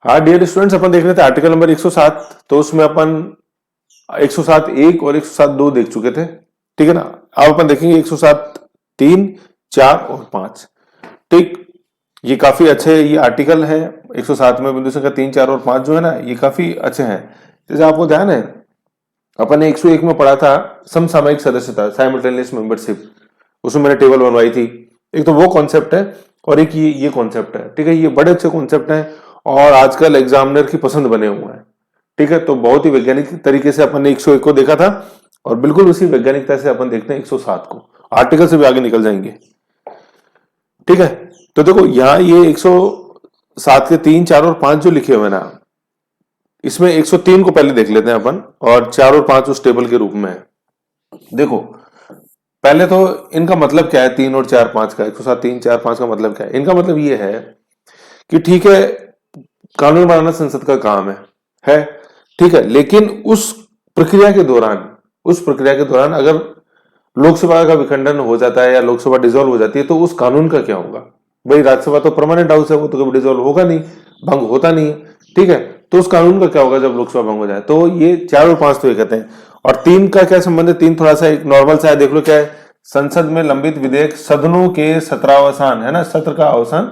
हाँ dear students, अपन देख रहे थे आर्टिकल नंबर 107। तो उसमें अपन 107(1) और 107(2) देख चुके थे, ठीक है ना। अब अपन देखेंगे 107(3), 4 और 5। ठीक, ये काफी अच्छे ये आर्टिकल है। 107 में बिंदु संख्या 3, 4 और 5 जो है ना, ये काफी अच्छे हैं। जैसे आपको ध्यान है, अपन ने 101 में पढ़ा था समसामयिक सदस्यता, साइमल्टेनियस मेंबरशिप। उसमें मैंने टेबल बनवाई थी। एक तो वो कॉन्सेप्ट है और एक ये कॉन्सेप्ट है, ठीक है। ये बड़े अच्छे कॉन्सेप्ट हैं और आजकल एग्जामिनर की पसंद बने हुए हैं, ठीक है। तो बहुत ही वैज्ञानिक तरीके से अपन ने 101 को देखा था और बिल्कुल उसी वैज्ञानिकता से अपन देखते हैं 107 को। आर्टिकल से भी आगे निकल जाएंगे, ठीक है। तो देखो यहाँ ये 107 के 3, 4 और 5 जो लिखे हुए हैं ना, इसमें 103 को पहले देख लेते हैं अपन, और 4 और 5 उस टेबल के रूप में है। देखो पहले तो इनका मतलब क्या है, 3 और 4, 5 का 107, 3, 4, 5 का मतलब क्या है। इनका मतलब ये है कि ठीक है, कानून बनाना संसद का काम है ठीक है। लेकिन उस प्रक्रिया के दौरान अगर लोकसभा का विखंडन हो जाता है या लोकसभा डिसॉल्व हो जाती है तो उस कानून का क्या होगा। भाई राज्यसभा तो परमानेंट हाउस है, वो तो कभी डिसॉल्व होगा नहीं, भंग होता नहीं है, ठीक है। तो उस कानून का क्या होगा जब लोकसभा भंग हो जाए। तो ये 4 और 5 तो ये कहते हैं। और 3 का क्या संबंध है। 3 थोड़ा सा एक नॉर्मल सा है, देख लो क्या है। संसद में लंबित विधेयक सदनों के सत्रावसान, है ना, सत्र का अवसान।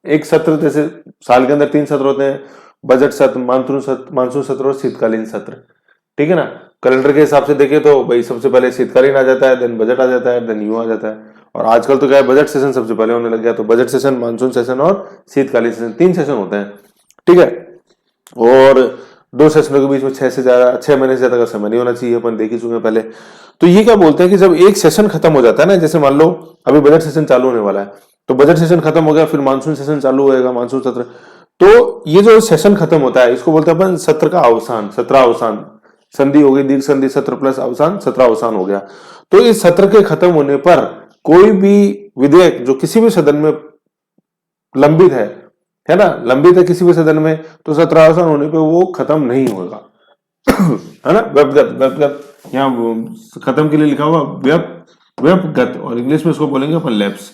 एक सत्र, जैसे साल के अंदर 3 सत्र होते हैं, बजट सत्र, मानसून सत्र और शीतकालीन सत्र, ठीक है ना। कैलेंडर के हिसाब से देखें तो भाई सबसे पहले शीतकालीन आ जाता है, देन बजट आ जाता है, देन यूं आ जाता है। और आजकल तो क्या है, बजट सेशन सबसे पहले होने लग गया। तो बजट सेशन, मानसून सेशन और शीतकालीन सेशन, 3 सेशन होते हैं, ठीक है। और 2 सेशनों के बीच में 6 महीने से ज्यादा का समय नहीं होना चाहिए, अपन देख ही चुके हैं पहले। तो ये क्या बोलते हैं कि जब एक सेशन खत्म हो जाता है ना, जैसे मान लो अभी बजट सेशन चालू होने वाला है, तो बजट सेशन खत्म हो गया, फिर मानसून सेशन चालू होएगा, मानसून सत्र। तो ये जो सेशन खत्म होता है इसको बोलते हैं अपन सत्र का अवसान, सत्रावसान। संधि हो गई, दीर्घ संधि, सत्र प्लस अवसान, सत्रावसान हो गया। तो इस सत्र के खत्म होने पर कोई भी विधेयक जो किसी भी सदन में लंबित है ना, लंबित है किसी भी सदन में, तो सत्रावसान होने पे वो खत्म नहीं होगा, है ना। व्यपगत यहाँ खत्म के लिए लिखा हुआ व्यपगत, और इंग्लिश में इसको बोलेंगे अपन लैप्स,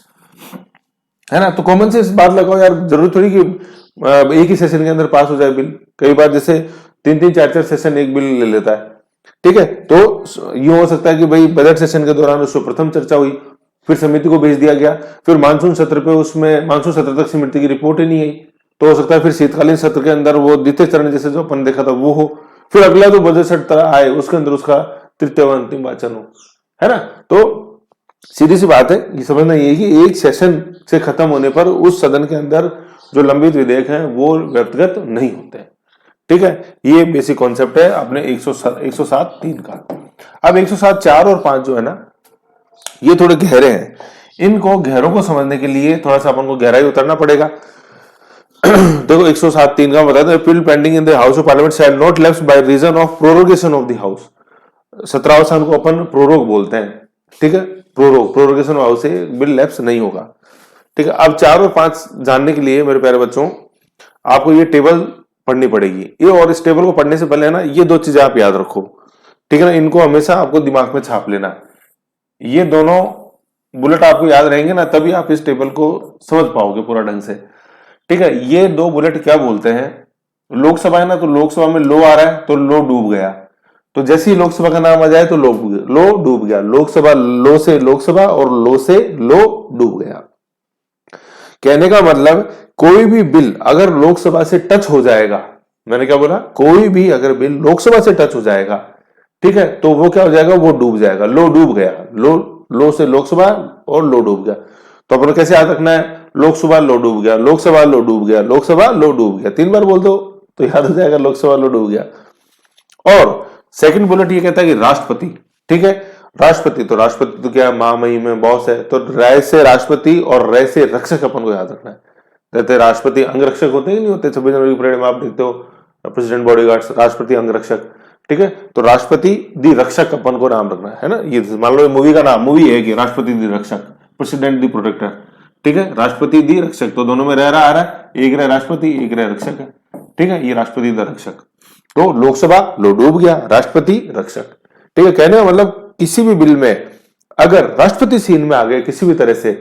है ना। तो कॉमन से इस बात लगाओ यार, जरूरत थोड़ी कि एक ही सेशन के अंदर पास हो जाए बिल। कई बार जैसे 3-3, 4-4 सेशन एक बिल ले लेता है, ठीक है। तो यूं हो सकता है कि भाई बजट सेशन के दौरान उसको प्रथम चर्चा हुई, फिर समिति को भेज दिया गया, फिर मानसून सत्र पे उसमें मानसून सत्र तक समिति की रिपोर्ट ही नहीं आई, तो हो सकता है फिर शीतकालीन सत्र के अंदर वो द्वितीय चरण जैसे जो अपन देखा था वो हो, फिर अगला जो बजट सत्र आए उसके अंदर उसका तृतीय व अंतिम वाचन हो, है ना। तो सीधी सी बात है, ये समझना ये कि एक सेशन से खत्म होने पर उस सदन के अंदर जो लंबित विधेयक हैं वो व्यक्तिगत नहीं होते, ठीक है। ये बेसिक कॉन्सेप्ट है अपने 107(3) का। अब 107(4) और 5 जो है ना, ये थोड़े गहरे हैं। इनको गहरों को समझने के लिए थोड़ा सा अपन को गहराई उतरना पड़ेगा। देखो 107(3) का बता दो, bill pending in the house of parliament shall not lapse by reason of prorogation of the house. सत्रावसान को अपन प्रोरोग बोलते हैं, ठीक है। प्रोरोगेशन ऑफ हाउस से बिल लैप्स नहीं होगा, ठीक है। अब 4 और 5 जानने के लिए मेरे प्यारे बच्चों, आपको ये टेबल पढ़नी पड़ेगी। ये और इस टेबल को पढ़ने से पहले ना ये 2 चीजें आप याद रखो, ठीक है ना। इनको हमेशा आपको दिमाग में छाप लेना। ये दोनों बुलेट आपको याद रहेंगे ना, तभी आप इस टेबल को समझ पाओगे पूरा ढंग से, ठीक है। ये 2 बुलेट क्या बोलते हैं, लोकसभा है ना, तो लोकसभा में लो आ रहा है तो लो डूब गया। तो जैसे ही लोकसभा का नाम आ जाए तो लो डूब गया। लोकसभा, लो से लोकसभा, और लो से लो डूब गया। कहने का मतलब कोई भी बिल अगर लोकसभा से टच हो जाएगा, मैंने क्या बोला, कोई भी अगर बिल लोकसभा से टच हो जाएगा, ठीक है, तो वो क्या हो जाएगा, वो डूब जाएगा। लो डूब गया, लो से लोकसभा और लो डूब गया। तो अपन कैसे याद रखना है, लोकसभा लो डूब गया, लोकसभा लो डूब गया, लोकसभा लो डूब गया। 3 बार बोल दो तो याद हो जाएगा लोकसभा लो डूब गया। और सेकंड बुलेट ये कहता है कि राष्ट्रपति, ठीक है। राष्ट्रपति तो क्या, महामहिम में बॉस है, तो राय से राष्ट्रपति और राय से रक्षक अपन को याद रखना है। कहते राष्ट्रपति अंगरक्षक होते ही नहीं होते, 26 जनवरी की परेड में आप देखते हो प्रेसिडेंट बॉडीगार्ड्स, राष्ट्रपति अंगरक्षक, ठीक है। तो राष्ट्रपति दी रक्षक अपन को नाम रखना है ना। ये मान लो मूवी का नाम, मूवी है कि राष्ट्रपति दी रक्षक, प्रेसिडेंट दी प्रोटेक्टर, ठीक है। राष्ट्रपति दी रक्षक, तो दोनों में रह रहा आ रहा है, एक रह राष्ट्रपति, एक रह रक्षक है, ठीक है। ये राष्ट्रपति द रक्षक। तो लोकसभा लो डूब गया, राष्ट्रपति रक्षक, ठीक है। कहने का मतलब किसी भी बिल में अगर राष्ट्रपति सीन में आ गए किसी भी तरह से,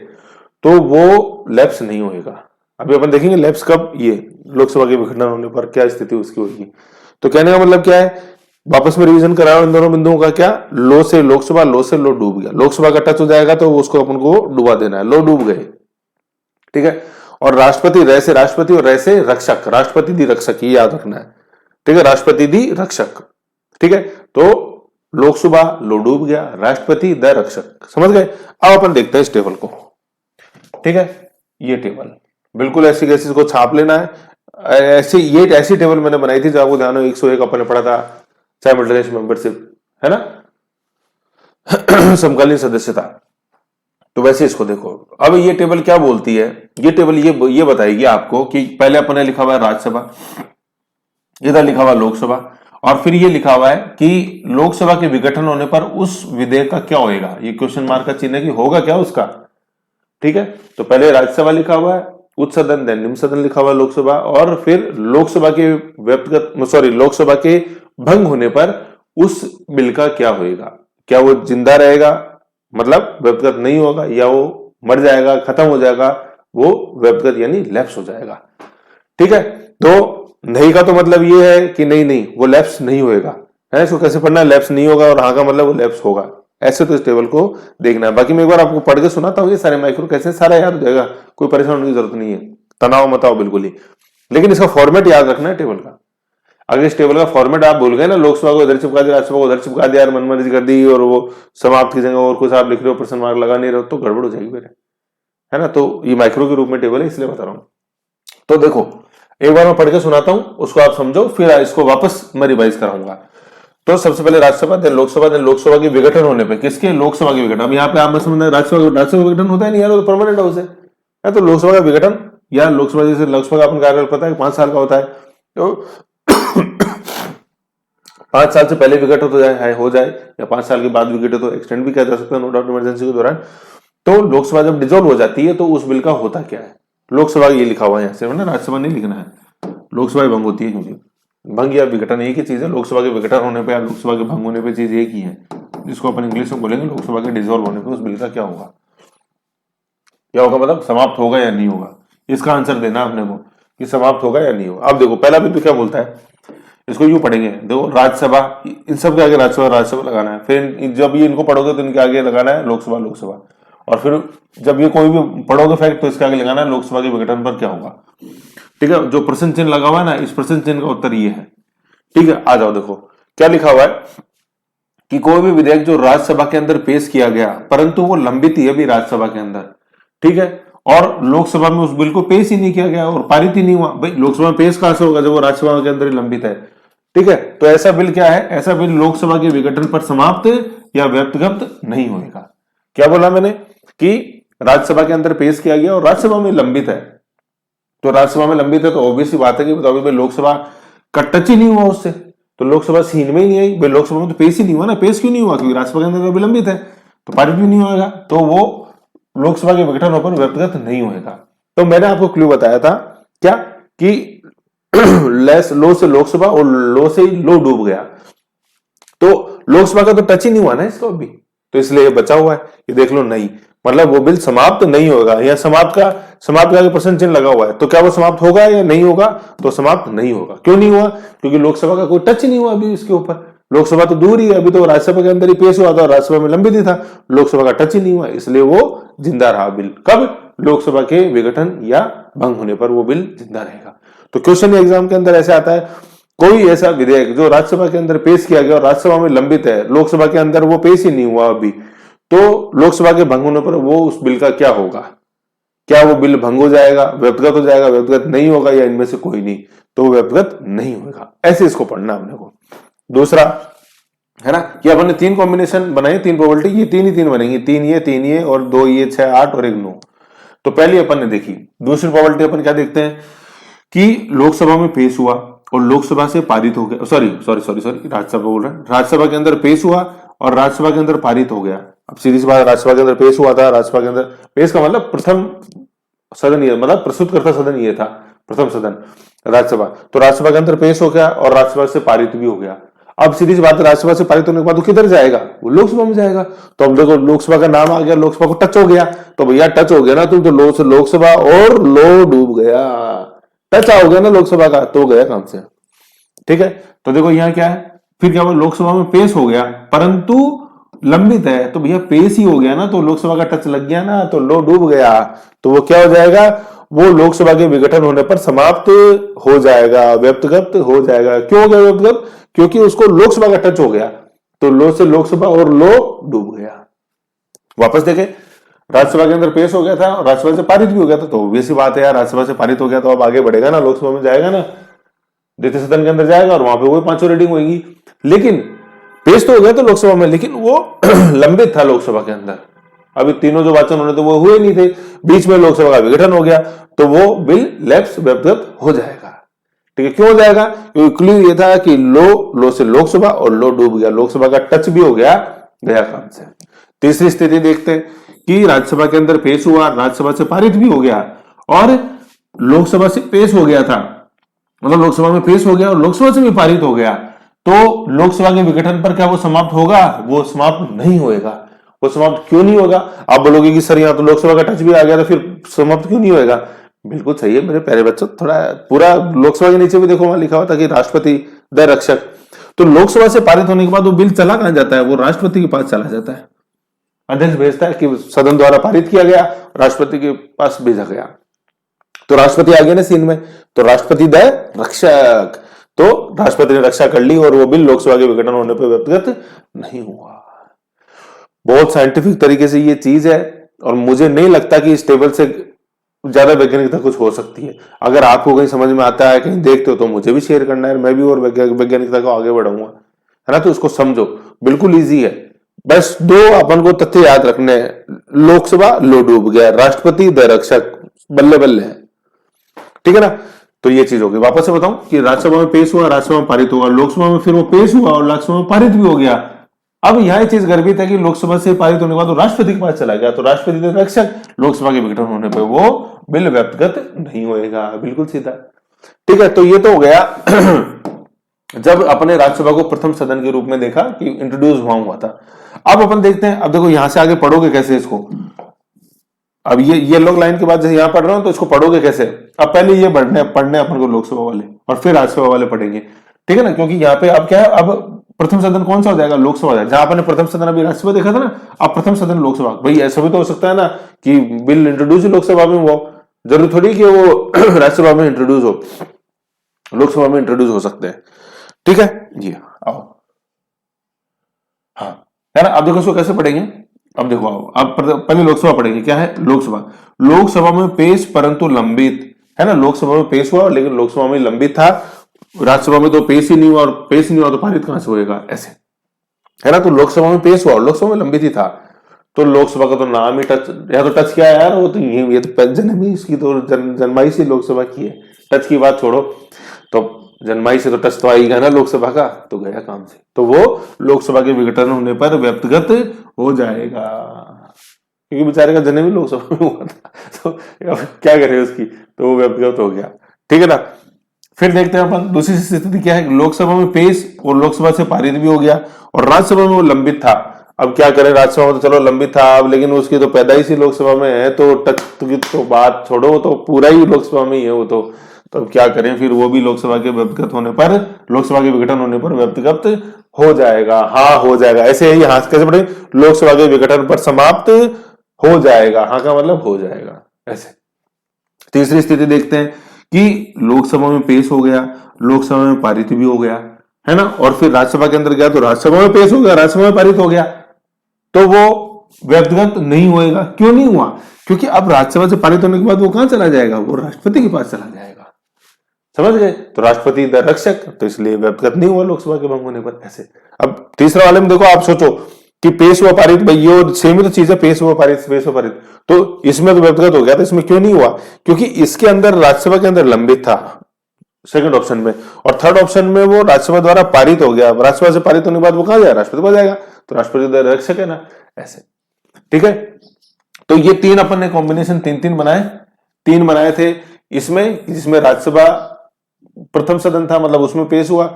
तो वो लैप्स नहीं होएगा, अभी अपन देखेंगे लैप्स कब, ये लोकसभा के विघटन होने पर क्या स्थिति उसकी होगी। तो कहने का मतलब क्या है, वापस में रिवीजन कराओ इन दोनों बिंदुओं का। क्या, लो से लोकसभा, लो से लो डूब गया, लोकसभा का टच हो जाएगा तो उसको अपन को डुबा देना है, लो डूब गए, ठीक है। और राष्ट्रपति, रे से राष्ट्रपति और रे से रक्षक, राष्ट्रपति दी रक्षक, ये याद रखना है, ठीक है, राष्ट्रपति दी रक्षक, ठीक है। तो लोकसभा लो डूब गया, राष्ट्रपति द रक्षक, समझ गए। अब अपन देखते हैं इस टेबल को, ठीक है। ये टेबल बिल्कुल ऐसी कैसी को छाप लेना है। ऐसी, ये ऐसी टेबल मैंने बनाई थी जो आपको ध्यान हो, 101 अपन ने पढ़ा था, साइमल्टेनियस मेंबरशिप, है ना, समकालीन सदस्यता। तो वैसे इसको देखो, अब ये टेबल क्या बोलती है, ये टेबल ये बताएगी आपको कि पहले अपन ने लिखा हुआ है राज्यसभा, इधर लिखा हुआ लोकसभा, और फिर ये लिखा हुआ है कि लोकसभा के विघटन होने पर उस विधेयक का क्या होएगा, ये क्वेश्चन मार्क का चिन्ह है कि होगा क्या उसका, ठीक है। तो पहले राज्यसभा लिखा हुआ है, उच्च सदन, देन निम्न सदन लिखा हुआ लोकसभा, और फिर लोकसभा के लोकसभा के भंग होने पर उस बिल का क्या होएगा, क्या वो जिंदा रहेगा, मतलब व्यक्तिगत नहीं होगा, या वो मर जाएगा, खत्म हो जाएगा, वो व्यक्तिगत यानी लैप्स हो जाएगा, ठीक है। तो नहीं का तो मतलब ये है कि नहीं वो लैप्स नहीं होएगा, है, इसको कैसे पढ़ना है, लैप्स नहीं होगा, और हाँ का मतलब वो लैप्स होगा, ऐसे तो इस टेबल को देखना है। बाकी मैं एक बार आपको पढ़ के सुनाता हूँ, ये सारे माइक्रो कैसे, सारा याद हो जाएगा, कोई परेशान होने की जरूरत नहीं है, तनाव मत आओ बिल्कुल ही, लेकिन इसका फॉर्मेट याद रखना है टेबल का। अगर इस टेबल का फॉर्मेट आप भूल गए ना, लोकसभा को इधर चिपका दिया, राज्यसभा को उधर चिपका दिया, और मनमर्जी कर दी, और वो समाप्त की जगह और कुछ आप लिख रहे हो, प्रश्न मार्क लगा नहीं रहे हो, तो गड़बड़ हो जाएगी मेरे, है ना। तो ये माइक्रो के रूप में टेबल है, इसलिए बता रहा हूं। तो देखो, एक बार मैं पढ़ के सुनाता हूं, उसको आप समझो, फिर इसको वापस मैं रिवाइज कराऊंगा। तो सबसे पहले राज्यसभा, देन लोकसभा, देन लोकसभा के विघटन होने पे, किसके, लोकसभा के विघटन। अब यहाँ पे आप मैं समझना, राज्यसभा विघटन होता है नहीं यार, वो परमानेंट हाउस है, तो लोकसभा का विघटन, या लोकसभा जैसे लोकसभा का अपन कार्यकाल पता है 5 साल का होता है, तो 5 साल से पहले विघट हो जाए या 5 साल के बाद विघटित तो एक्सटेंड भी किया जा सकता है, नो डाउट, इमरजेंसी के दौरान। तो लोकसभा जब डिसॉल्व हो जाती है तो उस बिल का होता क्या है, लोकसभा ये लिखा हुआ है यहाँ से, ना राज्यसभा नहीं लिखना है, लोकसभा भंग होती है, क्योंकि भंग या विघटन एक ही चीज है, लोकसभा के विघटन होने पर या लोकसभा के भंग होने पर चीज एक ही है, जिसको अपन इंग्लिश में बोलेंगे लोकसभा के डिसॉल्व होने पर उस बिल का क्या होगा, मतलब समाप्त होगा या नहीं होगा, इसका आंसर देना अपने को कि समाप्त होगा या नहीं होगा। अब देखो पहला बिंदु क्या बोलता है, इसको यूं पढ़ेंगे, देखो राज्यसभा, इन सब के आगे राज्यसभा लगाना है, फिर जब ये इनको पढ़ोगे तो इनके आगे लगाना है लोकसभा, और फिर जब ये कोई भी पढ़ोगे फैक्ट तो इसके आगे लगाना है लोकसभा के विघटन पर क्या होगा, ठीक है। जो प्रश्न चिन्ह लगा हुआ है ना, इस प्रश्न चिन्ह का उत्तर ये है, ठीक है। आ जाओ, देखो क्या लिखा हुआ है कि कोई भी विधेयक जो राज्यसभा के अंदर पेश किया गया परंतु वो लंबित ही अभी राज्यसभा के अंदर, ठीक है, और लोकसभा में उस बिल को पेश ही नहीं किया गया और पारित ही नहीं हुआ, भाई लोकसभा में पेश कहां से होगा जब वो राज्यसभा के अंदर ही लंबित है, ठीक है। तो ऐसा बिल क्या है, ऐसा बिल लोकसभा के विघटन पर समाप्त या व्यक्तिगत नहीं होगा। क्या बोला मैंने कि राज्यसभा के अंदर पेश किया गया और राज्यसभा में लंबित है, तो राज्यसभा में लंबित है तो ऑब्वियसली बात है कि बताओ भाई लोकसभा का टच ही नहीं हुआ उससे, तो लोकसभा सीन में ही नहीं आई, भाई लोकसभा में तो पेश ही नहीं हुआ ना, पेश क्यों नहीं हुआ, क्योंकि राज्यसभा के अंदर विलंबित है तो पारित भी नहीं होगा, तो वो लोकसभा के विघटन होने पर व्यक्तिगत नहीं होगा। तो मैंने आपको क्लू बताया था क्या कि लो से लोकसभा और लो से लो डूब गया, तो लोकसभा का तो टच ही नहीं हुआ ना इसको अभी, तो इसलिए ये बचा हुआ है, ये देख लो नहीं, मतलब वो बिल समाप्त नहीं होगा, या समाप्त का प्रश्न चिन्ह लगा हुआ है, तो क्या वो समाप्त होगा या नहीं होगा, तो समाप्त नहीं होगा। क्यों नहीं हुआ, क्योंकि लोकसभा का कोई टच ही नहीं हुआ अभी इसके ऊपर, लोकसभा तो दूर ही है, अभी तो राज्यसभा के अंदर ही पेश हुआ था, राज्यसभा में लंबित ही था, लोकसभा का टच ही नहीं हुआ, इसलिए वो जिंदा रहा बिल। कब, लोकसभा के विघटन या भंग होने पर वो बिल जिंदा रहेगा। तो क्वेश्चन एग्जाम के अंदर ऐसे आता है, कोई ऐसा विधेयक जो राज्यसभा के अंदर पेश किया गया और राज्यसभा में लंबित है, लोकसभा के अंदर वो पेश ही नहीं हुआ अभी, तो लोकसभा के भंग होने पर वो उस बिल का क्या होगा, क्या वो बिल भंग हो जाएगा, व्यक्तिगत हो जाएगा, व्यक्तिगत नहीं होगा, या इनमें से कोई नहीं, तो व्यक्तिगत नहीं होगा। ऐसे इसको पढ़ना अपने को। दूसरा है ना, कि अपन ने 3 कॉम्बिनेशन बनाई, 3 प्रोबेबिलिटी, ये 3 ही 3 बनेंगी, 3 ये और 2 ये 6 8 और 1 9। तो पहली अपन ने देखी, दूसरी प्रोबेबिलिटी अपन क्या देखते हैं कि लोकसभा में पेश हुआ और लोकसभा से पारित हो गया, सॉरी राज्यसभा बोल रहे हैं, राज्यसभा के अंदर पेश हुआ और राज्यसभा के अंदर पारित हो गया। अब सीधी सी बात, राज्यसभा के अंदर पेश हुआ था, राज्यसभा के अंदर पेश का मतलब प्रथम सदन ये, मतलब प्रस्तुतकर्ता सदन ये था, प्रथम सदन राज्यसभा, तो राज्यसभा के अंदर पेश हो गया और राज्यसभा से पारित भी हो गया। अब सीधी सी बात है, राज्यसभा से पारित होने के बाद वो किधर जाएगा, वो लोकसभा में जाएगा। तो अब देखो लोकसभा का नाम आ गया, लोकसभा को टच हो गया, तो भैया टच हो गया ना तुम तो लोकसभा और लो डूब गया, टच हो गया ना लोकसभा का तो गया काम से। ठीक है, तो देखो यहाँ क्या है, फिर क्या हुआ, लोकसभा में पेश हो गया परंतु लंबित है, तो भैया पेश ही हो गया ना, तो लोकसभा का टच लग गया ना, तो लो डूब गया, तो वो क्या हो जाएगा, वो लोकसभा के विघटन होने पर समाप्त हो जाएगा, व्यक्तिगत हो जाएगा। क्यों हो गया व्यक्तिगत, क्योंकि उसको लोकसभा का टच हो गया, तो लो से लोकसभा और लो डूब गया। वापस देखें, राज्यसभा के अंदर पेश हो गया था और राज्यसभा से पारित भी हो गया था, तो ऑब्वियस सी बात है यार, राज्यसभा से पारित हो गया तो अब आगे बढ़ेगा ना, लोकसभा में जाएगा ना, द्वितीय सदन के अंदर जाएगा और वहां पे वही पांचों रीडिंग होगी। लेकिन पेश तो हो गया तो लोकसभा में, लेकिन वो लंबित था लोकसभा के अंदर, अभी तीनों जो वाचन होने थे वो हुए नहीं थे, बीच में लोकसभा का विघटन हो गया, तो वो बिल लैप्स व्यक्तिगत हो जाएगा। ठीक है, क्यों हो जाएगा, क्योंकि क्लू ये था कि लो से लोकसभा और लो डूब गया, लोकसभा का टच भी हो गया, गया काम से। तीसरी स्थिति देखते हैं कि राज्यसभा के अंदर पेश हुआ, राज्यसभा से पारित भी हो गया और लोकसभा से पेश हो गया था, मतलब लोकसभा में पेश हो गया और लोकसभा से भी पारित हो गया, तो लोकसभा के विघटन पर क्या वो समाप्त होगा, वो समाप्त नहीं होएगा। वो समाप्त क्यों नहीं होगा, आप बोलोगे कि सर यहाँ तो लोकसभा का टच भी आ गया तो फिर समाप्त क्यों नहीं होएगा। बिल्कुल सही है मेरे प्यारे बच्चों, थोड़ा पूरा लोकसभा के नीचे भी देखो वहां लिखा हुआ था कि राष्ट्रपति द रक्षक, तो लोकसभा से पारित होने के बाद वो बिल चला कहां जाता है, वो राष्ट्रपति के पास चला जाता है, अध्यक्ष भेजता है कि सदन द्वारा पारित किया गया, राष्ट्रपति के पास भेजा गया, तो राष्ट्रपति आ गया ना सीन में, तो राष्ट्रपति द रक्षक, तो राष्ट्रपति ने रक्षा कर ली और वो बिल लोकसभा के विघटन होने पर व्यक्तिगत नहीं हुआ। बहुत साइंटिफिक तरीके से ये चीज है और मुझे नहीं लगता कि इस टेबल से ज्यादा वैज्ञानिकता कुछ हो सकती है। अगर आपको कहीं समझ में आता है, कहीं देखते हो तो मुझे भी शेयर करना है, मैं भी और वैज्ञानिकता को आगे बढ़ाऊंगा, है ना। तो उसको समझो, बिल्कुल इजी है, बस दो अपन को तथ्य याद रखने हैं, लोकसभा लो डूब गया, राष्ट्रपति द रक्षक बल्ले बल्ले है, ठीक है ना। तो ये चीज होगी, वापस से बताऊं कि राज्यसभा में पेश हुआ, राज्यसभा में पारित हुआ, लोकसभा में फिर वो पेश हुआ और लोकसभा में पारित भी हो गया। अब यह चीज गर्भित है कि लोकसभा से पारित होने के बाद तो राष्ट्रपति के पास चला गया, तो राष्ट्रपति द रक्षक, लोकसभा के विघटन होने पर वो बिल व्यक्तिगत नहीं होएगा, बिल्कुल सीधा, ठीक है। तो ये तो हो गया जब अपने राज्यसभा को प्रथम सदन के रूप में देखा कि इंट्रोड्यूस हुआ था। अब अपन देखते हैं, अब देखो यहां से आगे पढ़ोगे कैसे इसको, अब ये लोग लाइन के बाद जैसे यहां पढ़ रहे हो तो इसको पढ़ोगे कैसे। अब पहले ये पढ़ने अपन को लोकसभा वाले और फिर राज्यसभा वाले पढ़ेंगे, ठीक है ना। क्योंकि यहाँ पे अब क्या है, अब प्रथम सदन कौन सा हो जाएगा, लोकसभा जाएगा। जहां आपने प्रथम सदन अभी राज्यसभा देखा था ना, अब प्रथम सदन लोकसभा। भाई ऐसा भी तो हो सकता है ना कि बिल इंट्रोड्यूस लोकसभा में हुआ, जरूरी थोड़ी कि वो राज्यसभा में इंट्रोड्यूस हो, लोकसभा में इंट्रोड्यूस हो सकते हैं, ठीक है जी। आओ, हाँ है ना। अब देखो इसको कैसे पढ़ेंगे, अब देखो आओ, अब पहले लोकसभा पढ़ेंगे। क्या है लोकसभा, लोकसभा में पेश परंतु लंबित, है ना। लोकसभा में पेश हुआ लेकिन लोकसभा में लंबित था, राज्यसभा में तो पेश ही नहीं हुआ, और पेश नहीं हुआ तो पारित कहां से होएगा, ऐसे, है ना। तो लोकसभा में पेश हुआ और लोकसभा में लंबित ही था, तो लोकसभा का तो नाम ही टच, या तो टच क्या है यार, वो तो ये तो जन्म ही इसकी तो जन्माई से लोकसभा की है, टच की बात छोड़ो, तो जन्माई से तो टच तो आएगा ना लोकसभा का, तो गया काम से, तो वो लोकसभा के विघटन होने पर व्यक्तिगत हो जाएगा, क्योंकि बेचारे का जन्म ही लोकसभा में हुआ था, तो क्या करे उसकी, तो वो व्यक्तिगत हो गया, ठीक है ना। फिर देखते हैं अपन दूसरी स्थिति क्या है, लोकसभा में पेश और लोकसभा से पारित भी हो गया और राज्यसभा में वो लंबित था। अब क्या करें, राज्यसभा में तो चलो लंबित था, अब लेकिन उसकी तो पैदाइश ही लोकसभा में है, तो टच की तो बात छोड़ो, तो पूरा ही लोकसभा में ही है वो तो अब क्या करें, फिर वो भी लोकसभा के व्यक्तिगत होने पर, लोकसभा के विघटन होने पर व्यक्तिगत हो जाएगा, हाँ हो जाएगा। ऐसे ही हाँ कैसे पढ़े, लोकसभा के विघटन पर समाप्त हो जाएगा, हाँ का मतलब हो जाएगा, ऐसे। तीसरी स्थिति देखते हैं कि लोकसभा में पेश हो गया, लोकसभा में पारित भी हो गया, है ना, और फिर राज्यसभा के अंदर गया तो राज्यसभा में पेश हो गया, राज्यसभा में पारित हो गया, तो वो व्यक्तिगत नहीं होएगा। क्यों नहीं हुआ, क्योंकि अब राज्यसभा से पारित होने के बाद वो कहां चला जाएगा, वो राष्ट्रपति के पास चला जाएगा, समझ गए। तो राष्ट्रपति द रक्षक, तो इसलिए व्यक्तिगत नहीं हुआ लोकसभा के भंग होने पर, ऐसे। अब तीसरा वाले में देखो, आप सोचो कि पेश हुआ पारित, भाई ये सेम ही तो चीज है, पेश हुआ पारित, पेश हुआ पारित, तो इसमें तो व्यक्तिगत हो गया, तो इसमें क्यों नहीं हुआ, क्योंकि इसके अंदर राज्यसभा के अंदर लंबित था सेकंड ऑप्शन में, और थर्ड ऑप्शन में वो राज्यसभा द्वारा पारित हो गया, राज्यसभा से पारित होने के बाद वो कहां जाएगा, राष्ट्रपति पास जाएगा, तो राष्ट्रपति द रक्षक है ना, ऐसे, ठीक है। तो ये तीन अपन ने कॉम्बिनेशन तीन बनाए थे इसमें, जिसमें राज्यसभा प्रथम सदन था, मतलब उसमें पेश हुआ,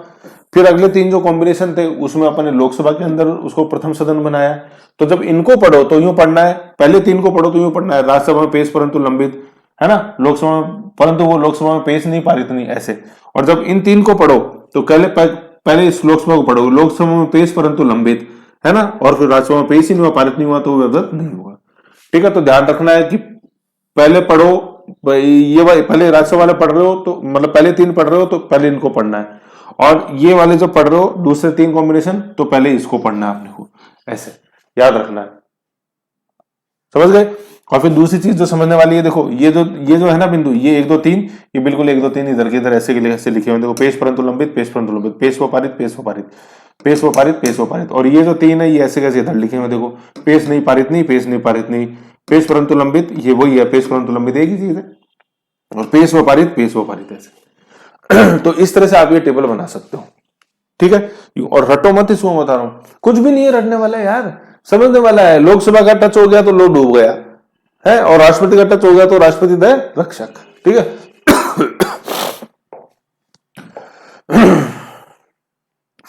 फिर अगले 3 जो कॉम्बिनेशन थे उसमें अपन ने लोकसभा के अंदर उसको प्रथम सदन बनाया। तो जब इनको पढ़ो तो यूं पढ़ना है, पहले 3 को पढ़ो तो यूं पढ़ना है, राज्यसभा में पेश परंतु लंबित, है ना, लोकसभा में परंतु वो लोकसभा में पेश नहीं, पारित नहीं, ऐसे। और जब इन 3 को पढ़ो तो पहले इस लोकसभा को पढ़ो, लोकसभा में पेश परंतु लंबित, है ना, और फिर राज्यसभा में पेश ही नहीं हुआ, पारित नहीं हुआ, तो वो व्यवगत नहीं होगा। ठीक है, तो ध्यान रखना है कि पहले पढ़ो, ये पहले राज्यसभा वाले पढ़ रहे हो तो मतलब पहले 3 पढ़ रहे हो तो पहले इनको पढ़ना है, और ये वाले जो पढ़ रहे हो दूसरे 3 कॉम्बिनेशन तो पहले इसको पढ़ना है आपने को, ऐसे याद रखना है। समझ गए। और फिर दूसरी चीज जो समझने वाली है, देखो ये जो है ना बिंदु, ये 1 2 3, ये बिल्कुल 1 2 3 इधर के इधर ऐसे लिखे हुए। देखो पेश परंतु लंबित, पेश परंतु लंबित, पेश व पारित, पेश व पारित, पेश व पारित, पेश व पारित। और ये जो 3 है ये ऐसे कैसे इधर लिखे हुए, देखो पेश नहीं, पारित नहीं, पेश नहीं, पारित नहीं, पेश परंतु लंबित, ये वही है, पेश परंतु लंबित एक ही चीज है, और पेश व पारित, पेश व पारित, ऐसे। तो इस तरह से आप ये टेबल बना सकते हो। ठीक है, और रटो मत, इसको बता रहा हूं, कुछ भी नहीं है रटने वाला है यार, समझने वाला है। लोकसभा का टच हो गया तो लोग डूब गया है, और राष्ट्रपति का टच हो गया तो राष्ट्रपति दय रक्षक। ठीक है।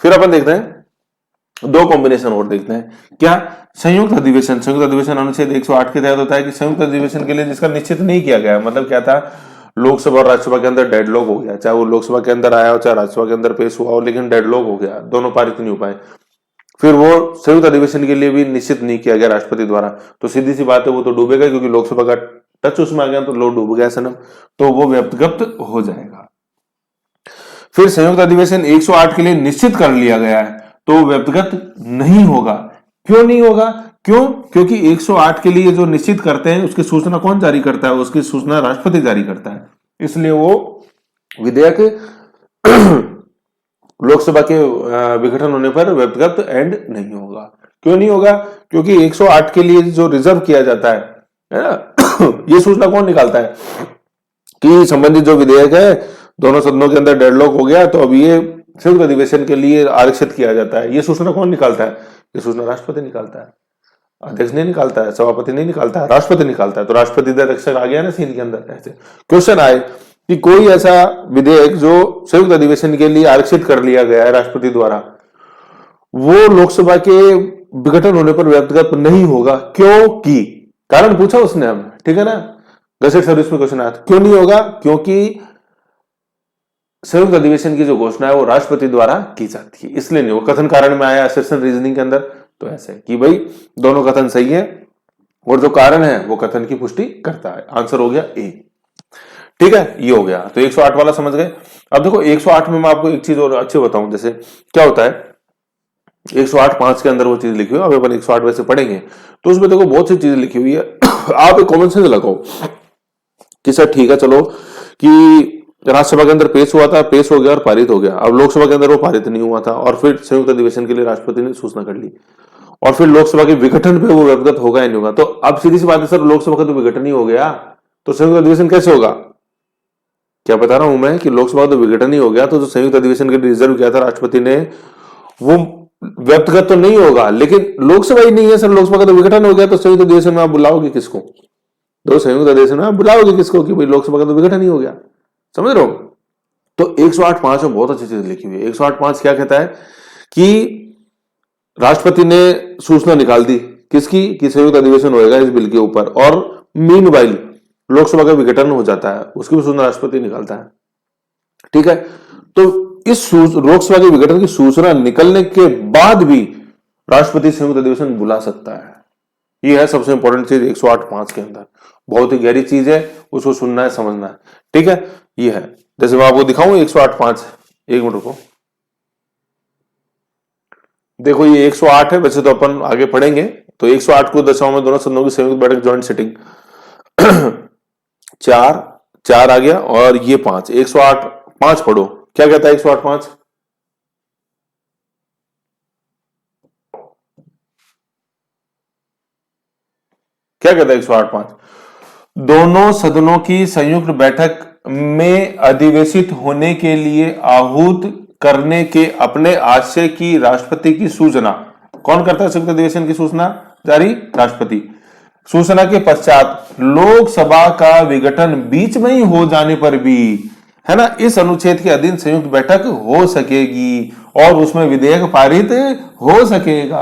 फिर अपन देखते हैं 2 कॉम्बिनेशन और देखते हैं। क्या? संयुक्त अधिवेशन। संयुक्त अधिवेशन अनुच्छेद 108 के तहत होता है कि संयुक्त अधिवेशन के लिए जिसका निश्चित नहीं किया गया, मतलब क्या था, लोकसभा और राज्यसभा के अंदर डेडलॉक हो गया, चाहे वो लोकसभा के अंदर आया हो चाहे राज्यसभा के अंदर पेश हुआ हो, लेकिन डेडलॉक हो गया, दोनों पारित नहीं हो पाए, फिर वो संयुक्त अधिवेशन के लिए भी निश्चित नहीं किया गया राष्ट्रपति द्वारा, तो सीधी सी बात है वो तो डूबेगा, क्योंकि लोकसभा का टच उसमें आ गया तो लोग डूब गया सनम, तो वो व्यक्तिगत हो जाएगा। फिर संयुक्त अधिवेशन 108 के लिए निश्चित कर लिया गया है तो व्यक्तिगत नहीं होगा। क्यों नहीं होगा? क्योंकि 108 के लिए जो निश्चित करते हैं उसकी सूचना कौन जारी करता है? उसकी सूचना राष्ट्रपति जारी करता है, इसलिए वो विधेयक लोकसभा के विघटन होने पर व्यक्तिगत एंड नहीं होगा। क्यों नहीं होगा? क्योंकि 108 के लिए जो रिजर्व किया जाता है ना, ये सूचना कौन निकालता है कि संबंधित जो विधेयक है दोनों सदनों के अंदर डेडलॉक हो गया, तो अब ये संयुक्त अधिवेशन के लिए आरक्षित किया जाता है। ये सूचना कौन निकालता है? ये सूचना राष्ट्रपति निकालता है, अध्यक्ष नहीं निकालता है, सभापति नहीं निकालता है, राष्ट्रपति निकालता है। तो राष्ट्रपति अध्यक्ष आ गया ना सीन के अंदर। ऐसे क्वेश्चन आए कि कोई ऐसा विधेयक जो संयुक्त अधिवेशन के लिए आरक्षित कर लिया गया है राष्ट्रपति द्वारा, वो लोकसभा के विघटन होने पर व्यक्तिगत नहीं होगा, क्योंकि कारण पूछा उसने हमें, ठीक है ना, गजट सर्विस में क्वेश्चन आया। क्यों नहीं होगा? क्योंकि संयुक्त अधिवेशन की जो घोषणा है वो राष्ट्रपति द्वारा की जाती है, इसलिए नहीं। वो कथन कारण में आया असर्शन रीजनिंग के अंदर, तो ऐसे कि भाई दोनों कथन सही है और जो कारण है वो कथन की पुष्टि करता है। आंसर हो गया ए। ठीक है, ये हो गया। तो 108 वाला समझ गए। अब देखो 108 में मैं आपको एक चीज और अच्छे बताऊं, जैसे क्या होता है 108(5) के अंदर वो चीज लिखी हुई है। अब अपन 108 वैसे पढ़ेंगे तो उसमें देखो बहुत सी चीजें लिखी हुई है। आप एक कॉमन सेंस लगाओ कि सर ठीक है चलो कि राज्यसभा के अंदर पेश हुआ था, पेश हो गया और पारित हो गया। अब लोकसभा के अंदर वो पारित नहीं हुआ था और फिर संयुक्त अधिवेशन के लिए राष्ट्रपति ने सूचना कर ली, और फिर लोकसभा के विघटन पे वो व्यक्तिगत होगा या नहीं होगा। तो अब सीधी सी बात है, सर लोकसभा का तो विघटन ही हो गया, तो संयुक्त अधिवेशन कैसे होगा? क्या बता रहा हूं मैं कि लोकसभा तो विघटन ही हो गया, तो जो संयुक्त अधिवेशन के लिए रिजर्व किया था राष्ट्रपति ने वो व्यक्तिगत तो नहीं होगा, लेकिन लोकसभा ही नहीं है सर, लोकसभा का तो विघटन हो गया, तो संयुक्त अधिवेशन में आप बुलाओगे किसको? दो संयुक्त अधिवेशन में आप बुलाओगे किसको कि भाई लोकसभा का तो विघटन ही हो गया। समझ रहे हो? तो 108(5) में बहुत अच्छी चीज लिखी हुई है। 108(5) क्या कहता है कि राष्ट्रपति ने सूचना निकाल दी किसकी, कि संयुक्त अधिवेशन होएगा इस बिल के ऊपर, और मीनवाइल लोकसभा का विघटन हो जाता है, उसकी भी सूचना राष्ट्रपति निकालता है। ठीक है, तो इस लोकसभा के विघटन की सूचना निकलने के बाद भी राष्ट्रपति संयुक्त अधिवेशन बुला सकता है। ये है सबसे इंपॉर्टेंट चीज 108(5) के अंदर, बहुत ही गहरी चीज है, उसको सुनना है, समझना है। ठीक है, ये है। जैसे मैं आपको दिखाऊं 108(5), एक मिनट रुको, देखो ये 108 है, वैसे तो अपन आगे पढ़ेंगे। तो 108 को दर्शाओ में दोनों सदनों की संयुक्त बैठक ज्वाइंट सिटिंग 4 आ गया, और ये 5, 108(5) पढ़ो क्या कहता है 108(5)? क्या कहता है 108(5)? दोनों सदनों की संयुक्त बैठक में अधिवेशित होने के लिए आहूत करने के अपने आशय की राष्ट्रपति की सूचना। कौन करता है संयुक्त अधिवेशन की सूचना जारी? राष्ट्रपति। सूचना के पश्चात लोकसभा का विघटन बीच में ही हो जाने पर भी है ना, इस अनुच्छेद के अधीन संयुक्त बैठक हो सकेगी और उसमें विधेयक पारित हो सकेगा।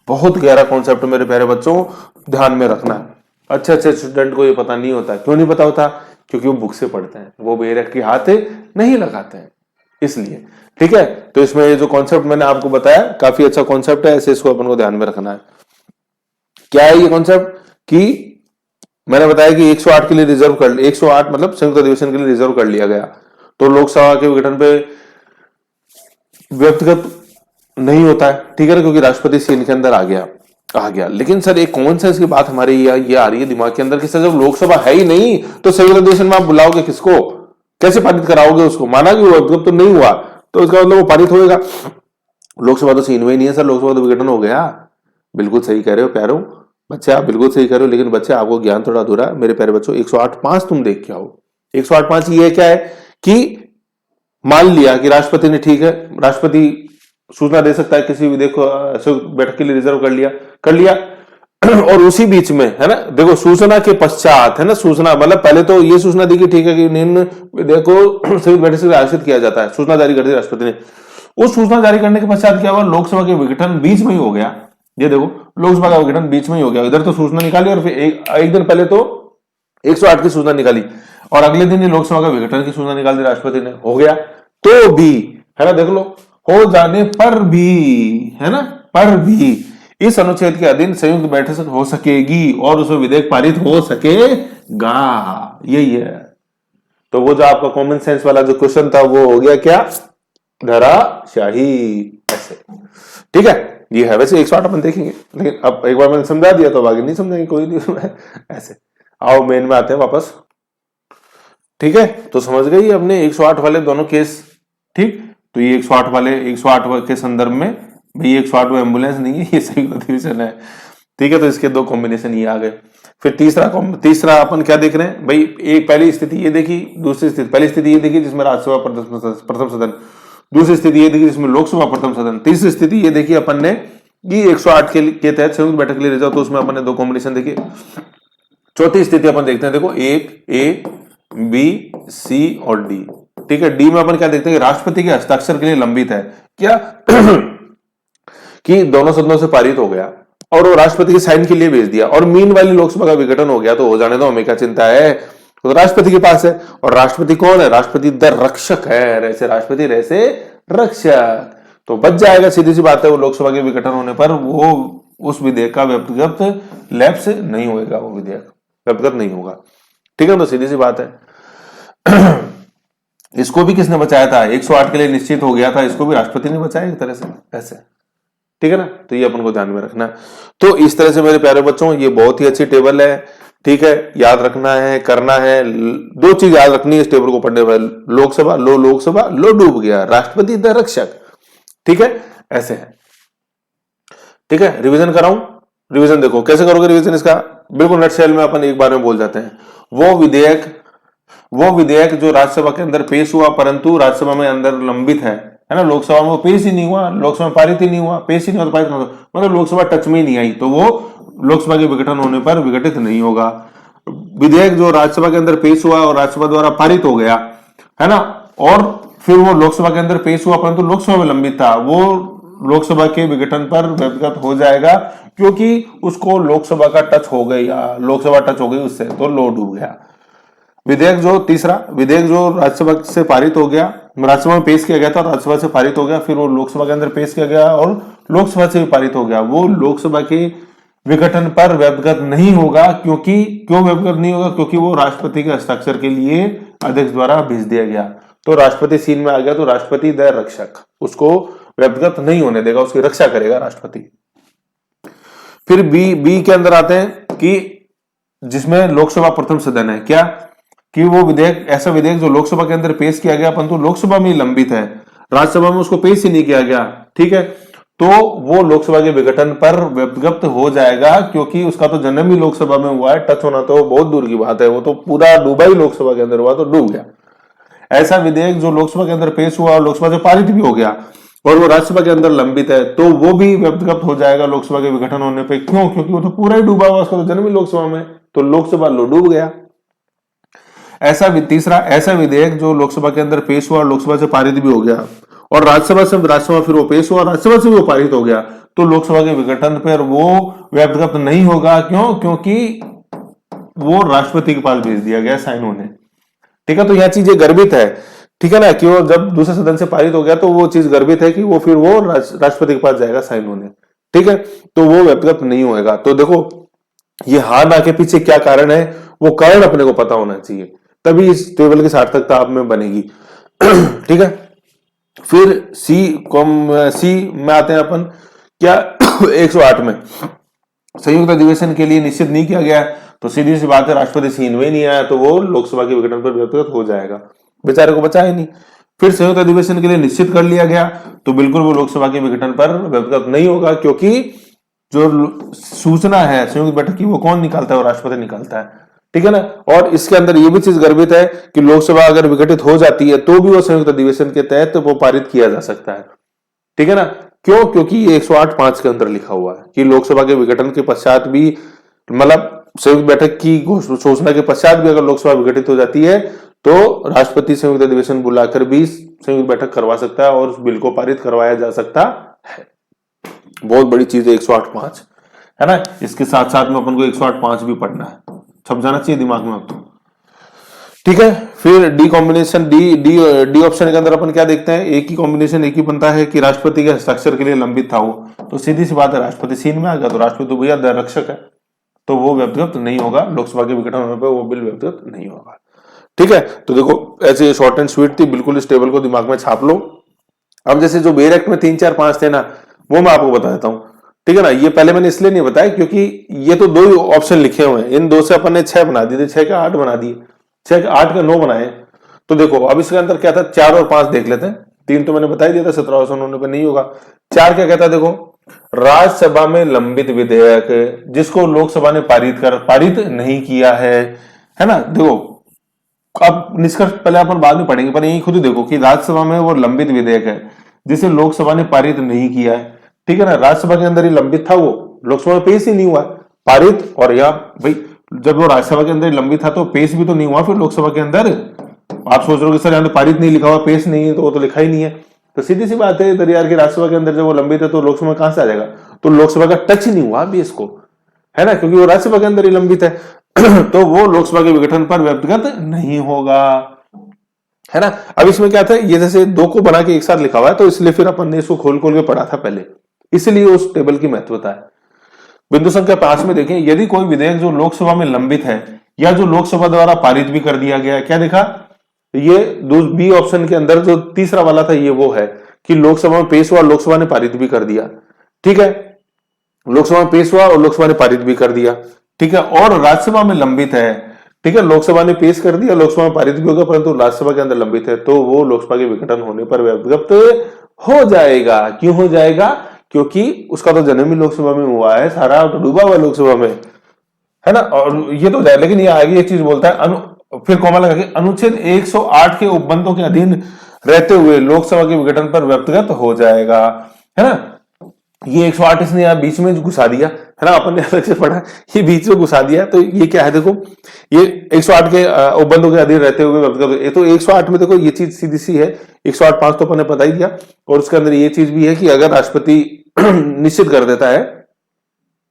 बहुत गहरा कॉन्सेप्ट मेरे प्यारे बच्चों, ध्यान में रखना है। अच्छे अच्छे स्टूडेंट को ये पता नहीं होता। क्यों नहीं पता होता? क्योंकि वो बुक से पढ़ते हैं, वो बेरख की हाथ नहीं लगाते हैं, इसलिए। ठीक है, तो इसमें ये जो कॉन्सेप्ट मैंने आपको बताया काफी अच्छा कॉन्सेप्ट है, ऐसे इसको अपन को ध्यान में रखना है। क्या है ये कॉन्सेप्ट? कि मैंने बताया कि 108 के लिए रिजर्व कर 108 मतलब संयुक्त अधिवेशन के लिए रिजर्व कर लिया गया, तो लोकसभा के विघटन पे व्यक्तिगत नहीं होता है, ठीक है ना, क्योंकि राष्ट्रपति सीन के अंदर आ गया। लेकिन सर एक कौन सा इसकी बात हमारे ये आ रही है दिमाग के अंदर कि सर जब लोकसभा है ही नहीं तो संयुक्त अधिवेशन में आप बुलाओगे किसको, कैसे पारित कराओगे उसको? माना कि वो व्यक्तिगत तो नहीं हुआ तो इसका मतलब वो पारित होगा। लोकसभा तो सीन में ही नहीं है सर, लोकसभा तो विघटन हो गया। बिल्कुल सही कह रहे हो प्यारो बच्चे, आप बिल्कुल सही कह रहे हो, लेकिन बच्चे आपको ज्ञान थोड़ा अधूरा है मेरे प्यारे बच्चों। 108.5 तुम देख के आओ। 108.5 ये क्या है कि मान लिया कि राष्ट्रपति ने, ठीक है, राष्ट्रपति सूचना दे सकता है किसी विधेयक को बैठक के लिए रिजर्व कर लिया और उसी बीच में, है ना, देखो सूचना के पश्चात, है ना, सूचना मतलब पहले तो ये सूचना दी कि ठीक है कि निम्न विधेयक को संयुक्त बैठक से आयोजित किया जाता है, सूचना जारी कर दी राष्ट्रपति ने। उस सूचना जारी करने के पश्चात क्या हुआ? लोकसभा के विघटन बीच में ही हो गया। ये देखो लोकसभा का विघटन बीच में ही हो गया। इधर तो सूचना निकाली और फिर एक दिन पहले तो 108 की सूचना निकाली और अगले दिन ही लोकसभा का विघटन की सूचना निकाल दी राष्ट्रपति ने, हो गया। तो भी, है ना, देख लो, हो जाने पर भी, है ना, पर भी इस अनुच्छेद के अधीन संयुक्त बैठक हो सकेगी और उसमें विधेयक पारित हो सकेगा। यही है। तो वो जो आपका कॉमन सेंस वाला जो क्वेश्चन था वो हो गया क्या? धराशाही। ऐसे, ठीक है, ये है। वैसे 108 अपन देखेंगे, लेकिन अब एक बार मैंने समझा दिया तो आगे नहीं समझेंगे, कोई नहीं। ऐसे आओ मेन में आते हैं वापस। ठीक है, तो समझ गई अपने 108 वाले दोनों केस। ठीक, तो ये 108 वाले 108 के संदर्भ में भाई 108 वो एम्बुलेंस नहीं है, ये संयुक्त अधिवेशन है। ठीक है, तो इसके दो कॉम्बिनेशन ये आ गए। फिर तीसरा अपन क्या देख रहे हैं भाई? एक पहली स्थिति ये देखी, दूसरी स्थिति, पहली स्थिति ये देखी जिसमें राज्यसभा प्रथम सदन, दूसरी स्थिति ये देखी जिसमें लोकसभा प्रथम सदन, तीसरी स्थिति ये देखी अपन ने कि 108 के तहत संयुक्त बैठक के लिए रिजर्व, तो उसमें अपन ने दो कॉम्बिनेशन देखे। चौथी स्थिति अपन देखते हैं, देखो एक ए, बी, सी और डी। ठीक है, डी में अपन क्या देखते हैं कि राष्ट्रपति के हस्ताक्षर के लिए लंबित है। क्या? कि दोनों सदनों से पारित हो गया और वो राष्ट्रपति के साइन के लिए भेज दिया और मीन वाली लोकसभा का विघटन हो गया, तो हो जाने दो, हमें क्या चिंता है, तो राष्ट्रपति के पास है। और राष्ट्रपति कौन है? राष्ट्रपति द रक्षक है, रहसे राष्ट्रपति रहसे रक्षक, तो बच जाएगा। सीधी सी बात है, वो लोकसभा के विघटन होने पर वो उस विधेयक का व्यक्तिगत लैप्स नहीं होगा, वो विधेयक व्यक्तिगत नहीं होगा। ठीक है, तो सीधी सी बात है। इसको भी किसने बचाया था? 108 के लिए निश्चित हो गया था, इसको भी राष्ट्रपति ने बचाया एक तरह से, ऐसे। ठीक है ना, तो ये अपन को ध्यान में रखना है। तो इस तरह से मेरे प्यारे बच्चों ये बहुत ही अच्छी टेबल है। ठीक है, याद रखना है, करना है। दो चीज याद रखनी है इस टेबल को पढ़ने पर, लोकसभा लो डूब गया, राष्ट्रपति द रक्षक। ठीक है, ऐसे है। ठीक है, रिवीजन कराऊं? रिवीजन देखो कैसे करोगे रिवीजन इसका, बिल्कुल नटशेल में अपन एक बार में बोल जाते हैं। वो विधेयक जो राज्यसभा के अंदर पेश हुआ परंतु राज्यसभा में अंदर लंबित है ना, लोकसभा में वो पेश ही नहीं हुआ, लोकसभा में पारित ही नहीं हुआ, पेश ही नहीं हुआ, पारित नहीं हुआ, मतलब लोकसभा टच में ही नहीं आई, तो वो लोकसभा के विघटन होने पर विघटित नहीं होगा। विधेयक जो राज्यसभा के अंदर पेश हुआ और राज्यसभा द्वारा पारित हो गया, है ना, और फिर वो लोकसभा के अंदर पेश हुआ परंतु लोकसभा में लंबित था, वो लोकसभा के विघटन पर व्यक्तिगत हो जाएगा, क्योंकि उसको लोकसभा का टच हो गया, लोकसभा टच हो गई उससे, तो लो डूब गया। विधेयक जो राज्यसभा से पारित हो गया, राज्यसभा में पेश किया गया था, राज्यसभा से पारित हो गया, फिर वो लोकसभा के अंदर पेश किया गया और लोकसभा से भी पारित हो गया, वो लोकसभा के विघटन पर व्यक्तिगत नहीं होगा। क्यों व्यक्तिगत नहीं होगा? क्योंकि वो राष्ट्रपति के हस्ताक्षर के लिए अध्यक्ष द्वारा भेज दिया गया, तो राष्ट्रपति सीन में आ गया, तो राष्ट्रपति द रक्षक उसको व्यक्तिगत नहीं होने देगा, उसकी रक्षा करेगा राष्ट्रपति। फिर बी के अंदर आते हैं कि जिसमें लोकसभा प्रथम सदन है, क्या कि वो विधेयक, ऐसा विधेयक जो लोकसभा के अंदर पेश किया गया परंतु लोकसभा में लंबित है, राज्यसभा में उसको पेश ही नहीं किया गया, ठीक है, तो वो लोकसभा के विघटन पर व्यक्तिगत हो जाएगा, क्योंकि उसका तो जन्म ही लोकसभा में हुआ है, टच होना तो बहुत दूर की बात है, वो तो पूरा डूबा ही लोकसभा के अंदर हुआ, तो डूब गया। ऐसा विधेयक जो लोकसभा के अंदर पेश हुआ और लोकसभा से पारित भी हो गया और वो राज्यसभा के अंदर लंबित है, तो वो भी व्यक्तिगत हो जाएगा लोकसभा के विघटन होने पे। क्यों? क्योंकि वो तो पूरा ही डूबा हुआ, उसका तो जन्म ही लोकसभा में, तो लोकसभा लो डूब गया। तीसरा ऐसा विधेयक जो लोकसभा के अंदर पेश हुआ और लोकसभा से पारित भी हो गया और राज्यसभा फिर वो पेश हुआ और राज्यसभा से भी वो पारित हो गया, तो लोकसभा के विघटन पर वो व्यक्तिगत नहीं होगा। क्यों? क्योंकि वो राष्ट्रपति के पास भेज दिया गया साइन होने। ठीक है, तो यह चीज गर्भित है। ठीक है ना, कि वो जब दूसरे सदन से पारित हो गया तो वो चीज गर्भित है कि वो फिर वो राष्ट्रपति के पास जाएगा साइन होने। ठीक है, तो वो व्यक्तिगत नहीं होएगा। तो देखो ये हार ना के पीछे क्या कारण है, वो कारण अपने को पता होना चाहिए, तभी इस टेबल की सार्थकता आप में बनेगी। ठीक है, फिर सी में आते हैं अपन। क्या 108 में संयुक्त अधिवेशन के लिए निश्चित नहीं किया गया, तो सीधी सी बात है राष्ट्रपति सीन में नहीं आया तो वो लोकसभा के विघटन पर व्यक्तिगत हो जाएगा, बेचारे को बचा ही नहीं। फिर संयुक्त अधिवेशन के लिए निश्चित कर लिया गया तो बिल्कुल वो लोकसभा के विघटन पर व्यक्तिगत नहीं होगा, क्योंकि जो सूचना है संयुक्त बैठक की वो कौन निकालता है? वो राष्ट्रपति निकालता है। ठीक है ना, और इसके अंदर ये भी चीज गर्भित है कि लोकसभा अगर विघटित हो जाती है तो भी वो संयुक्त अधिवेशन के तहत वो पारित किया जा सकता है। ठीक है ना, क्यों? क्योंकि ये 108(5) के अंदर लिखा हुआ है कि लोकसभा के विघटन के पश्चात भी, मतलब संयुक्त बैठक की घोषणा के पश्चात भी अगर लोकसभा विघटित हो जाती है तो राष्ट्रपति संयुक्त अधिवेशन बुलाकर भी संयुक्त बैठक करवा सकता है और उस बिल को पारित करवाया जा सकता है। बहुत बड़ी चीज है 108(5), है ना। इसके साथ साथ में अपन को 108(5) भी पढ़ना है, छप जाना चाहिए दिमाग में अब तो। ठीक है, फिर डी कॉम्बिनेशन, डी ऑप्शन के अंदर अपन क्या देखते हैं? एक ही कॉम्बिनेशन एक ही बनता है कि राष्ट्रपति के हस्ताक्षर के लिए लंबित था वो, तो सीधी सी बात है राष्ट्रपति सीन में आ गया तो राष्ट्रपति तो भैया दंडरक्षक है, तो वो व्यक्तिगत नहीं होगा। लोकसभा के विघटन होने पर वो बिल व्यक्तिगत नहीं होगा। ठीक है, तो देखो ऐसे शॉर्ट एंड स्वीट थी, बिल्कुल इस टेबल को दिमाग में छाप लो। अब जैसे जो बेयर एक्ट में 3, 4, 5 थे ना, वो मैं आपको बता देता हूं। ठीक है ना, ये पहले मैंने इसलिए नहीं बताया क्योंकि ये तो 2 ऑप्शन लिखे हुए हैं, इन 2 से अपन ने 6 बना दिए थे, 6 का 8 बना दिए, 6 का 8 का 9 बनाए। तो देखो अब इसके अंदर क्या था, 4 और 5 देख लेते हैं। 3 तो मैंने बता ही दिया था 17 होने पर नहीं होगा। 4 क्या कहता है? देखो, राज्यसभा में लंबित विधेयक जिसको लोकसभा ने पारित नहीं किया है ना। देखो अब निष्कर्ष पहले अपन बाद में पढ़ेंगे, पर यही खुद ही देखो कि राज्यसभा में वो लंबित विधेयक है जिसे लोकसभा ने पारित नहीं किया है। ठीक है ना, राज्यसभा के अंदर ही लंबित था, वो लोकसभा में पेश ही नहीं हुआ पारित। और या भाई जब वो राज्यसभा के अंदर लंबित था तो पेश भी तो नहीं हुआ फिर लोकसभा के अंदर। आप सोच रहे हो कि सर यहाँ तो पारित नहीं लिखा हुआ, पेश नहीं है, तो वो तो लिखा ही नहीं है। तो सीधी सी बात है दरियार की राज्यसभा के अंदर जब वो लंबित है तो लोकसभा में कहां से आ जाएगा? तो लोकसभा का टच ही नहीं हुआ अभी इसको, है ना, क्योंकि वो राज्यसभा के अंदर ही लंबित है। तो वो लोकसभा के विघटन पर व्यक्तिगत नहीं होगा, है ना। अब इसमें क्या था, ये जैसे 2 को बना के एक साथ लिखा हुआ है तो इसलिए फिर अपन ने इसको खोल खोल के पढ़ा था पहले, इसलिए उस टेबल की महत्वता है। बिंदु संख्या 5 में देखें, यदि कोई विधेयक जो लोकसभा में लंबित है या जो लोकसभा द्वारा पारित भी कर दिया गया है, क्या देखा? ये बी ऑप्शन के अंदर जो तीसरा वाला था ये वो है कि लोकसभा में पेश हुआ, लोकसभा ने पारित भी कर दिया। ठीक है, लोकसभा में पेश हुआ और लोकसभा ने पारित भी कर दिया। ठीक है, और राज्यसभा में लंबित है। ठीक है, लोकसभा ने पेश कर दिया, लोकसभा में पारित भी होगा, परंतु राज्यसभा के अंदर लंबित है, तो वो लोकसभा के विघटन होने पर व्यक्तिगत हो जाएगा। क्यों हो जाएगा? क्योंकि उसका तो जन्म ही लोकसभा में हुआ है, सारा तो डूबा हुआ लोकसभा में, है ना। और ये तो जाए, लेकिन ये आगे एक चीज बोलता है फिर कॉमा लगा के अनुच्छेद 108 के उपबंधों के अधीन रहते हुए लोकसभा के विघटन पर व्यक्तिगत हो जाएगा, है ना। ये 108 इसने यहाँ बीच में घुसा दिया, है ना, अपन ने अलग से पढ़ा, ये बीच में घुसा दिया। तो ये क्या है? देखो ये 108 के उपबंधों के अधीन रहते हुए व्यक्तिगत, ये तो 108 में देखो ये चीज सीधी सी है। 108(5) तो अपन ने पता ही दिया, और उसके अंदर ये चीज भी है कि अगर राष्ट्रपति निश्चित कर देता है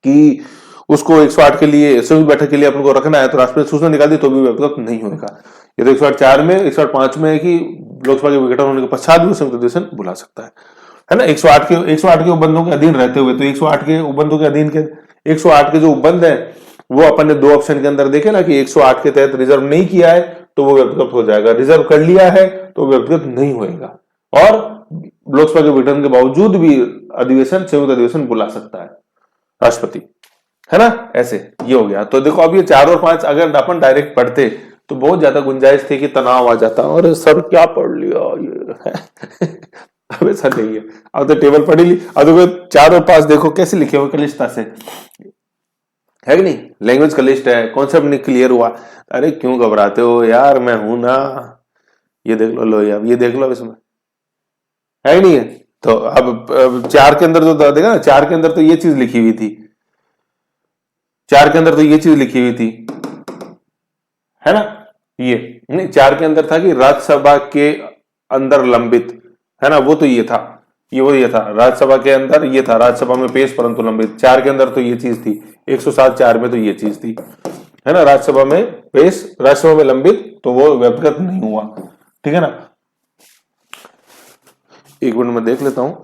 कि उसको 108 के लिए संयुक्त बैठक के लिए अपन को रखना है तो राष्ट्रपति सूचना निकाल दी तो भी व्यक्तिगत नहीं होगा। ये तो 108(4) में, 108(5) में है कि लोकसभा के विघटन होने के पश्चात भी संयुक्त अधिवेशन बुला सकता है ना। 108 के उपबंधों के अधीन रहते हुए, तो 108 के उपबंधों के अधीन के 108 के जो उपबंध है वो अपन ने 2 ऑप्शन के अंदर देखे ना कि 108 के तहत रिजर्व नहीं किया है तो वो व्यक्तिगत हो जाएगा, रिजर्व कर लिया है तो व्यक्तिगत नहीं होएगा, और लोकसभा के विघटन के बावजूद भी अधिवेशन संयुक्त अधिवेशन बुला सकता है राष्ट्रपति, है ना। ऐसे ये हो गया। तो देखो अब ये 4 और 5 अगर अपन डायरेक्ट पढ़ते तो बहुत ज्यादा गुंजाइश थी कि तनाव आ जाता, और सर क्या पढ़ लिया ये अब ऐसा नहीं है। अब तो टेबल पढ़ी ली, अब देखो 4 और 5 देखो कैसे लिखे हुए कलिष्ठता से, है कि नहीं। लैंग्वेज कलिष्ठ है, कॉन्सेप्ट नहीं क्लियर हुआ। अरे क्यों घबराते हो यार, मैं हूं ना। ये देख लो यार, ये देख लो इसमें, है कि नहीं है। तो अब 4 के अंदर जो देखा ना, 4 के अंदर तो ये चीज लिखी हुई थी, 4 के अंदर तो ये चीज लिखी हुई थी, है ना। ये नहीं, 4 के अंदर था कि राज्यसभा के अंदर लंबित, है ना, वो तो ये था, ये था राज्यसभा के अंदर, ये था राज्यसभा में पेश परंतु लंबित। 4 के अंदर तो ये चीज थी, 107 4 में तो ये चीज थी, है ना, राज्यसभा में पेश, राज्यसभा में लंबित, तो वो व्यक्तिगत नहीं हुआ, ठीक है ना। एक मिनट में देख लेता हूं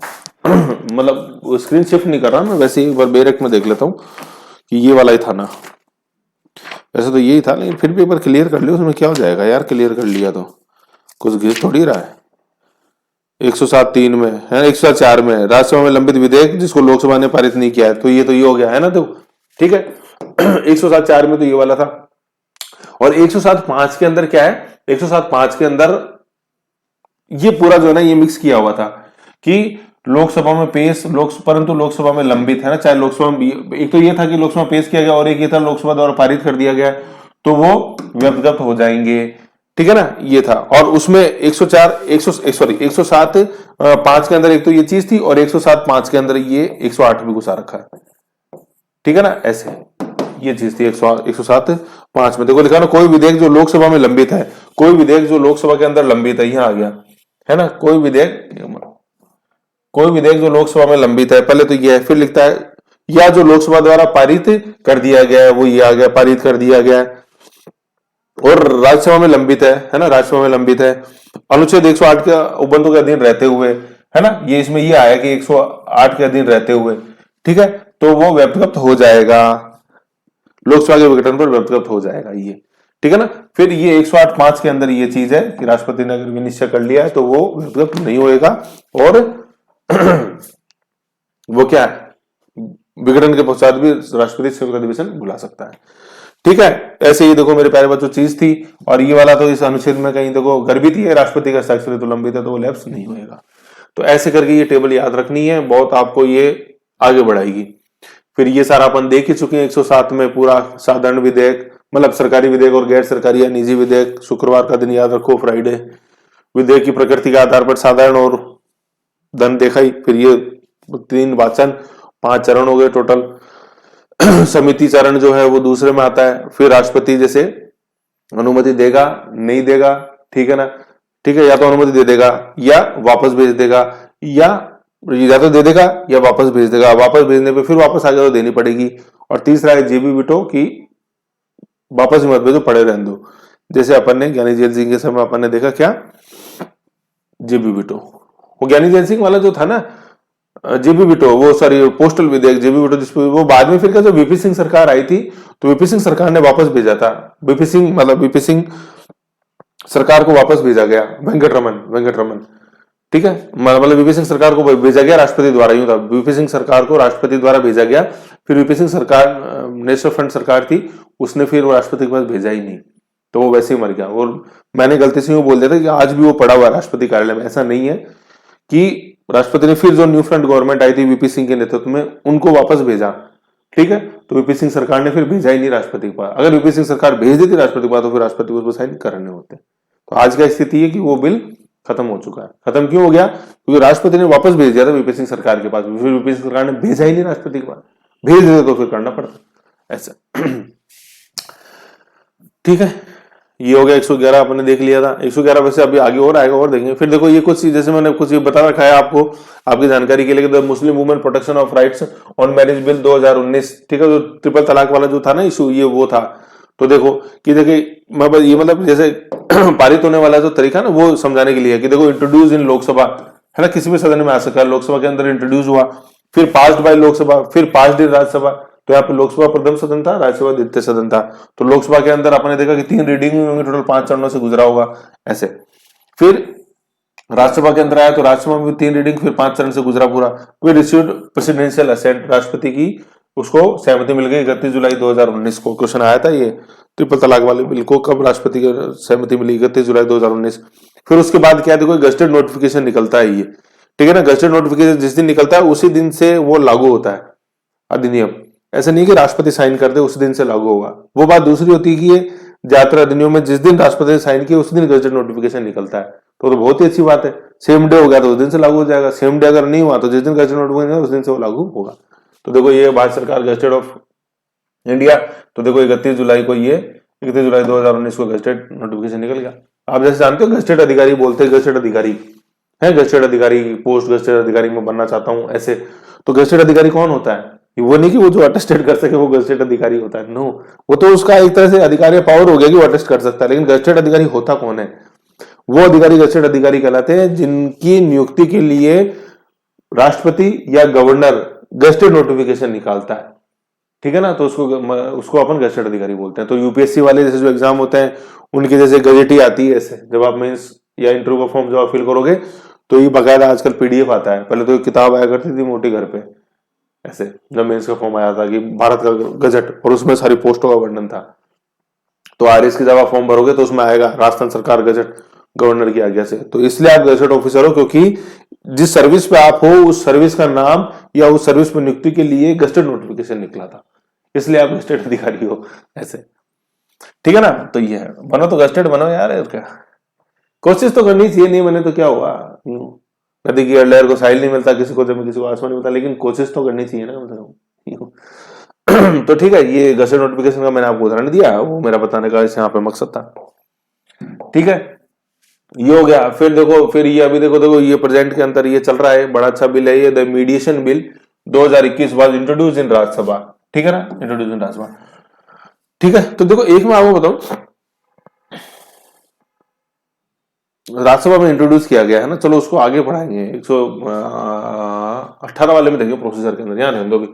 मतलब स्क्रीन शिफ्ट नहीं कर रहा मैं, वैसे एक बार बेरक में देख लेता हूं कि ये वाला ही था ना। वैसे तो यही था, लेकिन फिर भी एक बार क्लियर कर लियो, उसमें क्या हो जाएगा यार, क्लियर कर लिया तो कुछ गिर थोड़ी रहा है। 107 3 में है, 107 4 में राज्यसभा में लंबित विधेयक जिसको लोकसभा ने पारित नहीं किया है, तो ये हो गया है ना, तो ठीक है 107 4 में तो ये वाला था। और 107 5 के अंदर क्या है, 107 5 के अंदर ये पूरा जो है ना ये मिक्स किया हुआ था कि लोकसभा में पेश, परंतु लोकसभा में लंबित, है ना, चाहे लोकसभा में, एक तो ये था कि लोकसभा पेश किया गया और एक ये था लोकसभा द्वारा पारित कर दिया गया, तो वो व्यक्तिगत हो जाएंगे, ठीक है ना, ये था। और उसमें 104 107 5 के अंदर एक तो ये चीज थी, और 107 5 के अंदर ये 108 भी घुसा रखा है, ठीक है ना, ऐसे ये चीज थी 107 5 में। देखो लिखा ना, कोई विधेयक जो लोकसभा में लंबित है, कोई विधेयक जो लोकसभा के अंदर लंबित है, यहां आ गया, है ना, कोई विधेयक जो लोकसभा में लंबित है, पहले तो ये है, फिर लिखता है या जो लोकसभा द्वारा पारित कर दिया गया है, वो ये आ गया, पारित कर दिया गया है, और राज्यसभा में लंबित है ना, राज्यसभा में लंबित है अनुच्छेद 108 के उपबंधों के अधीन रहते हुए, है ना, ये इसमें ये आया कि 108 के अधीन रहते हुए, ठीक है, तो वो व्यक्तिगत हो जाएगा, लोकसभा के विघटन पर व्यक्तिगत हो जाएगा ये, ठीक है ना। फिर ये 108 5 के अंदर ये चीज है कि राष्ट्रपति ने अगर विनिश्चय कर लिया है तो वो व्यक्तिगत नहीं होएगा, और वो क्या है, विघटन के पश्चात भी राष्ट्रपति संयुक्त अधिवेशन बुला सकता है, ठीक है। ऐसे ही देखो मेरे प्यारे बच्चों चीज थी, और ये वाला तो इस अनुच्छेद में कहीं देखो गर्भित ही है, राष्ट्रपति का हस्ताक्षर तो लंबित है, तो वो लैप्स नहीं होएगा। तो ऐसे करके ये टेबल याद रखनी है, बहुत आपको ये आगे बढ़ाएगी। फिर ये सारा अपन देख ही चुके हैं 107 में पूरा साधारण विधेयक, मतलब सरकारी विधेयक और गैर सरकारी या निजी विधेयक, शुक्रवार का दिन याद रखो, फ्राइडे, विधेयक की प्रकृति के आधार पर साधारण और धन देखा ही। फिर ये 3 वाचन, 5 चरण हो गए टोटल। समिति चरण जो है वो दूसरे में आता है। फिर राष्ट्रपति जैसे अनुमति देगा नहीं देगा, ठीक है ना, ठीक है, या तो अनुमति दे देगा या वापस भेज देगा, या तो दे देगा या वापस भेज देगा, वापस भेजने पे फिर वापस आ गया तो देनी पड़ेगी। और तीसरा है जेबी विटो की वापस मत भेजो, पड़े रहने दो, जैसे अपन ने ज्ञानी जैल सिंह के समय अपन ने देखा क्या, जेबी विटो, वो ज्ञानी जैल सिंह वाला जो था ना जेबी विटो, वो सॉरी पोस्टल विधेयक जेबी विटो, जिसपे वो बाद में फिर क्या, जब वीपी सिंह सरकार आई थी तो वीपी सिंह सरकार ने वापस भेजा था, वीपी सिंह सरकार को वापस भेजा गया, वेंकटरमन, ठीक है, मतलब वीपी सिंह सरकार को भेजा गया राष्ट्रपति द्वारा, यूं था, वीपी सिंह सरकार को राष्ट्रपति द्वारा भेजा गया, फिर वीपी सिंह सरकार नेशनल फ्रंट सरकार थी, उसने फिर वो राष्ट्रपति के पास भेजा ही नहीं, तो वो वैसे ही मर गया। और मैंने गलती से बोल दिया था कि आज भी वो पड़ा हुआ राष्ट्रपति कार्यालय में, ऐसा नहीं है कि राष्ट्रपति ने फिर जो न्यू फ्रंट गवर्नमेंट आई थी वीपी सिंह के नेतृत्व में, उनको वापस भेजा, ठीक है, तो वीपी सिंह सरकार ने फिर भेजा ही नहीं राष्ट्रपति के पास। अगर वीपी सिंह सरकार भेज देती राष्ट्रपति के पास तो फिर राष्ट्रपति को साइन करने होते। तो आज का स्थिति है कि वो बिल खत्म हो चुका है। खत्म क्यों हो गया, क्योंकि राष्ट्रपति ने वापस भेज दिया था वीपी सिंह सरकार के पास, फिर वीपी सिंह सरकार ने भेजा ही नहीं राष्ट्रपति के पास, भेज देते तो फिर करना पड़ता ऐसा। ठीक है, ये हो गया 111 अपने देख लिया था। 111 वैसे अभी आगे और आएगा और देखेंगे। फिर देखो ये कुछ जैसे मैंने कुछ ये बता रखा है आपको आपकी जानकारी के लिए, Muslim women protection of rights on marriage bill 2019, ठीक है, जो ट्रिपल तलाक वाला जो था ना इशू, ये वो था। तो देखो कि देखिए ये मतलब जैसे पारित होने वाला जो तरीका ना वो समझाने के लिए कि देखो इंट्रोड्यूस इन लोकसभा, है ना, किसी भी सदन में आ सकता है, लोकसभा के अंदर इंट्रोड्यूस हुआ, फिर पास्ड बाय लोकसभा, फिर पास्ड इन राज्यसभा। तो यहाँ पे लोकसभा प्रथम सदन था, राज्यसभा द्वितीय सदन था। तो लोकसभा के अंदर आपने देखा कि 3 रीडिंग होंगे, टोटल 5 चरणों से गुजरा होगा ऐसे। फिर राज्यसभा के अंदर आया तो राज्यसभा में 3 रीडिंग, फिर 5 चरण से गुजरा पूरा। फिर रिसीव्ड प्रेसिडेंशियल असेंट, राष्ट्रपति की उसको सहमति मिल गई 31 जुलाई 2019 को। क्वेश्चन आया था ये ट्रिपल तलाक वाले बिल को कब राष्ट्रपति की सहमति मिली, 31 जुलाई 2019। फिर उसके बाद क्या देखो गजटेड नोटिफिकेशन निकलता है ये, ठीक है ना। गजटेड नोटिफिकेशन जिस दिन निकलता है उसी दिन से वो लागू होता है अधिनियम। ऐसा नहीं कि राष्ट्रपति साइन कर दे उस दिन से लागू होगा। वो बात दूसरी होती है कि ये ज्यादातर अधिनियम में जिस दिन राष्ट्रपति ने साइन किया उसी दिन गजटेड नोटिफिकेशन निकलता है, तो बहुत ही अच्छी बात है। सेम डे हो गया तो उस दिन से लागू हो जाएगा, सेम डे अगर नहीं हुआ तो जिस दिन गजटेड नोटिफिकेशन उस दिन से वो लागू होगा। तो देखो ये भारत सरकार गजटेड ऑफ इंडिया, तो देखो 31 जुलाई को ये 31 जुलाई 2019 को गजटेड नोटिफिकेशन निकल गया। आप जैसे जानते हो गजटेड अधिकारी बोलते हैं, गजटेड अधिकारी है, गजटेड अधिकारी पोस्ट गजटेड अधिकारी में बनना चाहता हूं ऐसे। तो गजटेड अधिकारी कौन होता है? वो नहीं कि वो जो अटेस्टेड कर सके वो गजटेड अधिकारी होता है, नो, वो तो उसका एक तरह से अधिकारी पावर हो गया कि वो अटेस्ट कर सकता है। लेकिन गजटेड अधिकारी होता कौन है? वो अधिकारी गजटेड अधिकारी कहलाते हैं जिनकी नियुक्ति के लिए राष्ट्रपति या गवर्नर गजटेड नोटिफिकेशन निकालता है, ठीक है ना। तो उसको अपन गजटेड अधिकारी बोलते हैं। तो यूपीएससी वाले जैसे जो एग्जाम होते हैं उनकी जैसे गजेटी आती है, ऐसे जब आप मेंस या इंटरव्यू का फॉर्म जब आप फिल करोगे तो ये बकायदा आजकल पीडीएफ आता है, पहले तो एक किताब आया करती थी मोटी घर पे, ऐसे जब मेंस का फॉर्म आया था कि भारत का गजट, और उसमें सारी पोस्टों का वर्णन था। तो आरएस की जब आप फॉर्म भरोगे तो उसमें आएगा राजस्थान सरकार गजट गवर्नर की आज्ञा से। तो इसलिए आप गजट ऑफिसर हो क्योंकि जिस सर्विस पे आप हो उस सर्विस का नाम या उस सर्विस में नियुक्ति के लिए गजटेड नोटिफिकेशन निकला था, इसलिए आप गजटेड अधिकारी हो, ऐसे, ठीक है ना। तो ये है, बनो तो गजटेड बनो यार, क्या कोशिश तो करनी चाहिए, नहीं बने तो क्या हुआ। नदी की लहर को साहिल नहीं मिलता, किसी को जमीन किसी को आसमान नहीं मिलता, लेकिन कोशिश तो करनी चाहिए ना कम से कम। तो ठीक है, ये गजटेड नोटिफिकेशन का मैंने आपको उदाहरण दिया, वो मेरा बताने का इस यहाँ पे मकसद था, ठीक है। ये हो गया। फिर देखो, फिर ये अभी देखो ये प्रेजेंट के अंदर ये चल रहा है, बड़ा अच्छा बिल है ये, the mediation bill 2021 was introduce इन राज्यसभा, ठीक है ना, इंट्रोड्यूस इन राज्यसभा, ठीक है। तो देखो एक मैं आपको बताऊं, राज्यसभा में इंट्रोड्यूस किया गया है ना, चलो उसको आगे बढ़ाएंगे। 118 वाले में देखिए प्रोसीजर के अंदर, यहाँ दो भी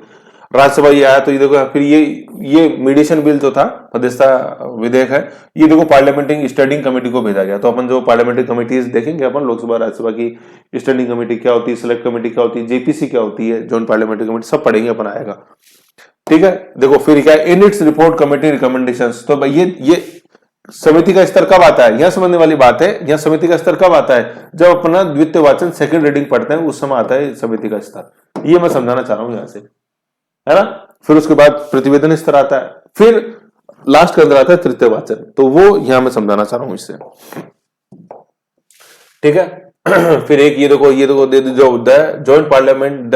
राज्यसभा ये आया। तो ये देखो फिर ये मीडिएशन बिल जो था, मध्यस्थता विधेयक है, ये देखो पार्लियामेंट्री स्टैंडिंग कमेटी को भेजा गया। तो अपन जो पार्लियामेंट्री कमेटीज देखेंगे अपन, लोकसभा राज्यसभा की स्टैंडिंग कमेटी क्या होती है, सिलेक्ट कमेटी क्या होती है, जेपीसी क्या होती है, जॉइंट पार्लियामेंट्री कमेटी, सब पढ़ेंगे अपन, आएगा, ठीक है। देखो फिर क्या, in its report committee recommendations. तो भाई ये समिति का स्तर कब आता है, यह समझने वाली बात है। यह समिति का स्तर कब आता है, जब अपना द्वितीय वाचन सेकंड रीडिंग पढ़ते हैं, उस समय आता है समिति का स्तर। ये मैं समझाना चाह रहा हूं यहां से, है ना। फिर उसके बाद प्रतिवेदन स्तर आता है, फिर लास्ट के अंदर आता है तृतीय वाचन। तो वो यहां मैं समझाना चाह रहा हूं इससे, ठीक है। फिर एक ये देखो जो जॉइंट पार्लियामेंट,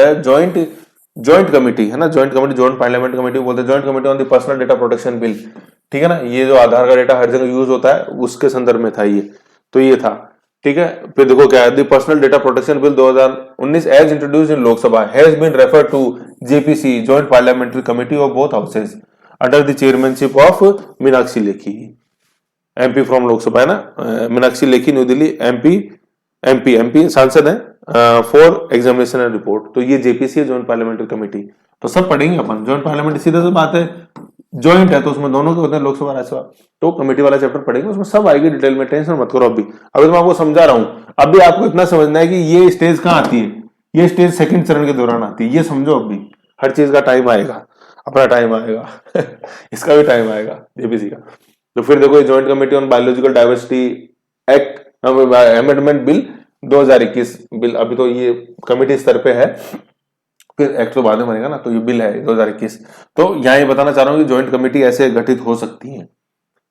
जॉइंट कमेटी है ना, joint committee, joint parliament committee बोलते हैं, joint committee on the personal data protection bill, ठीक है ना। ये जो आधार का डेटा हर जगह यूज होता है उसके संदर्भ में था ये, तो ये था, ठीक है। फिर देखो क्या है, the personal data protection bill 2019 as introduced in Lok Sabha has been referred to JPC, joint parliamentary committee of both houses, under the chairmanship of Meenakshi Lekhi, MP from Lok Sabha, है ना। मीनाक्षी लेखी न्यू दिल्ली, एमपी सांसद है, फॉर एग्जामिनेशन एंड रिपोर्ट। तो ये JPC है, joint parliamentary committee. तो सब पढ़ेंगे अपन, जॉइंट पार्लियामेंट्री सीधा सी बात है, जॉइंट है तो उसमें दोनों के होते हैं, लोकसभा राज्यसभा। तो कमेटी वाला चैप्टर पढ़ेंगे, उसमें सब आएगी डिटेल में, टेंशन मत करो। अभी तो मैं आपको समझा रहा हूं, अभी आपको इतना समझना है कि ये स्टेज कहां आती है, ये स्टेज सेकंड चरण के दौरान आती है, ये समझो। अभी हर चीज का टाइम आएगा, अपना टाइम आएगा इसका भी टाइम आएगा जेपीसी का। तो फिर देखो, joint committee on biological diversity act amendment bill 2021 bill, अभी तो ये कमेटी स्तर पे है, फिर एक्ट तो बाद में बनेगा ना। तो ये बिल है 2021। तो यहां ये बताना चाह रहा हूं कि जॉइंट कमेटी ऐसे गठित हो सकती है,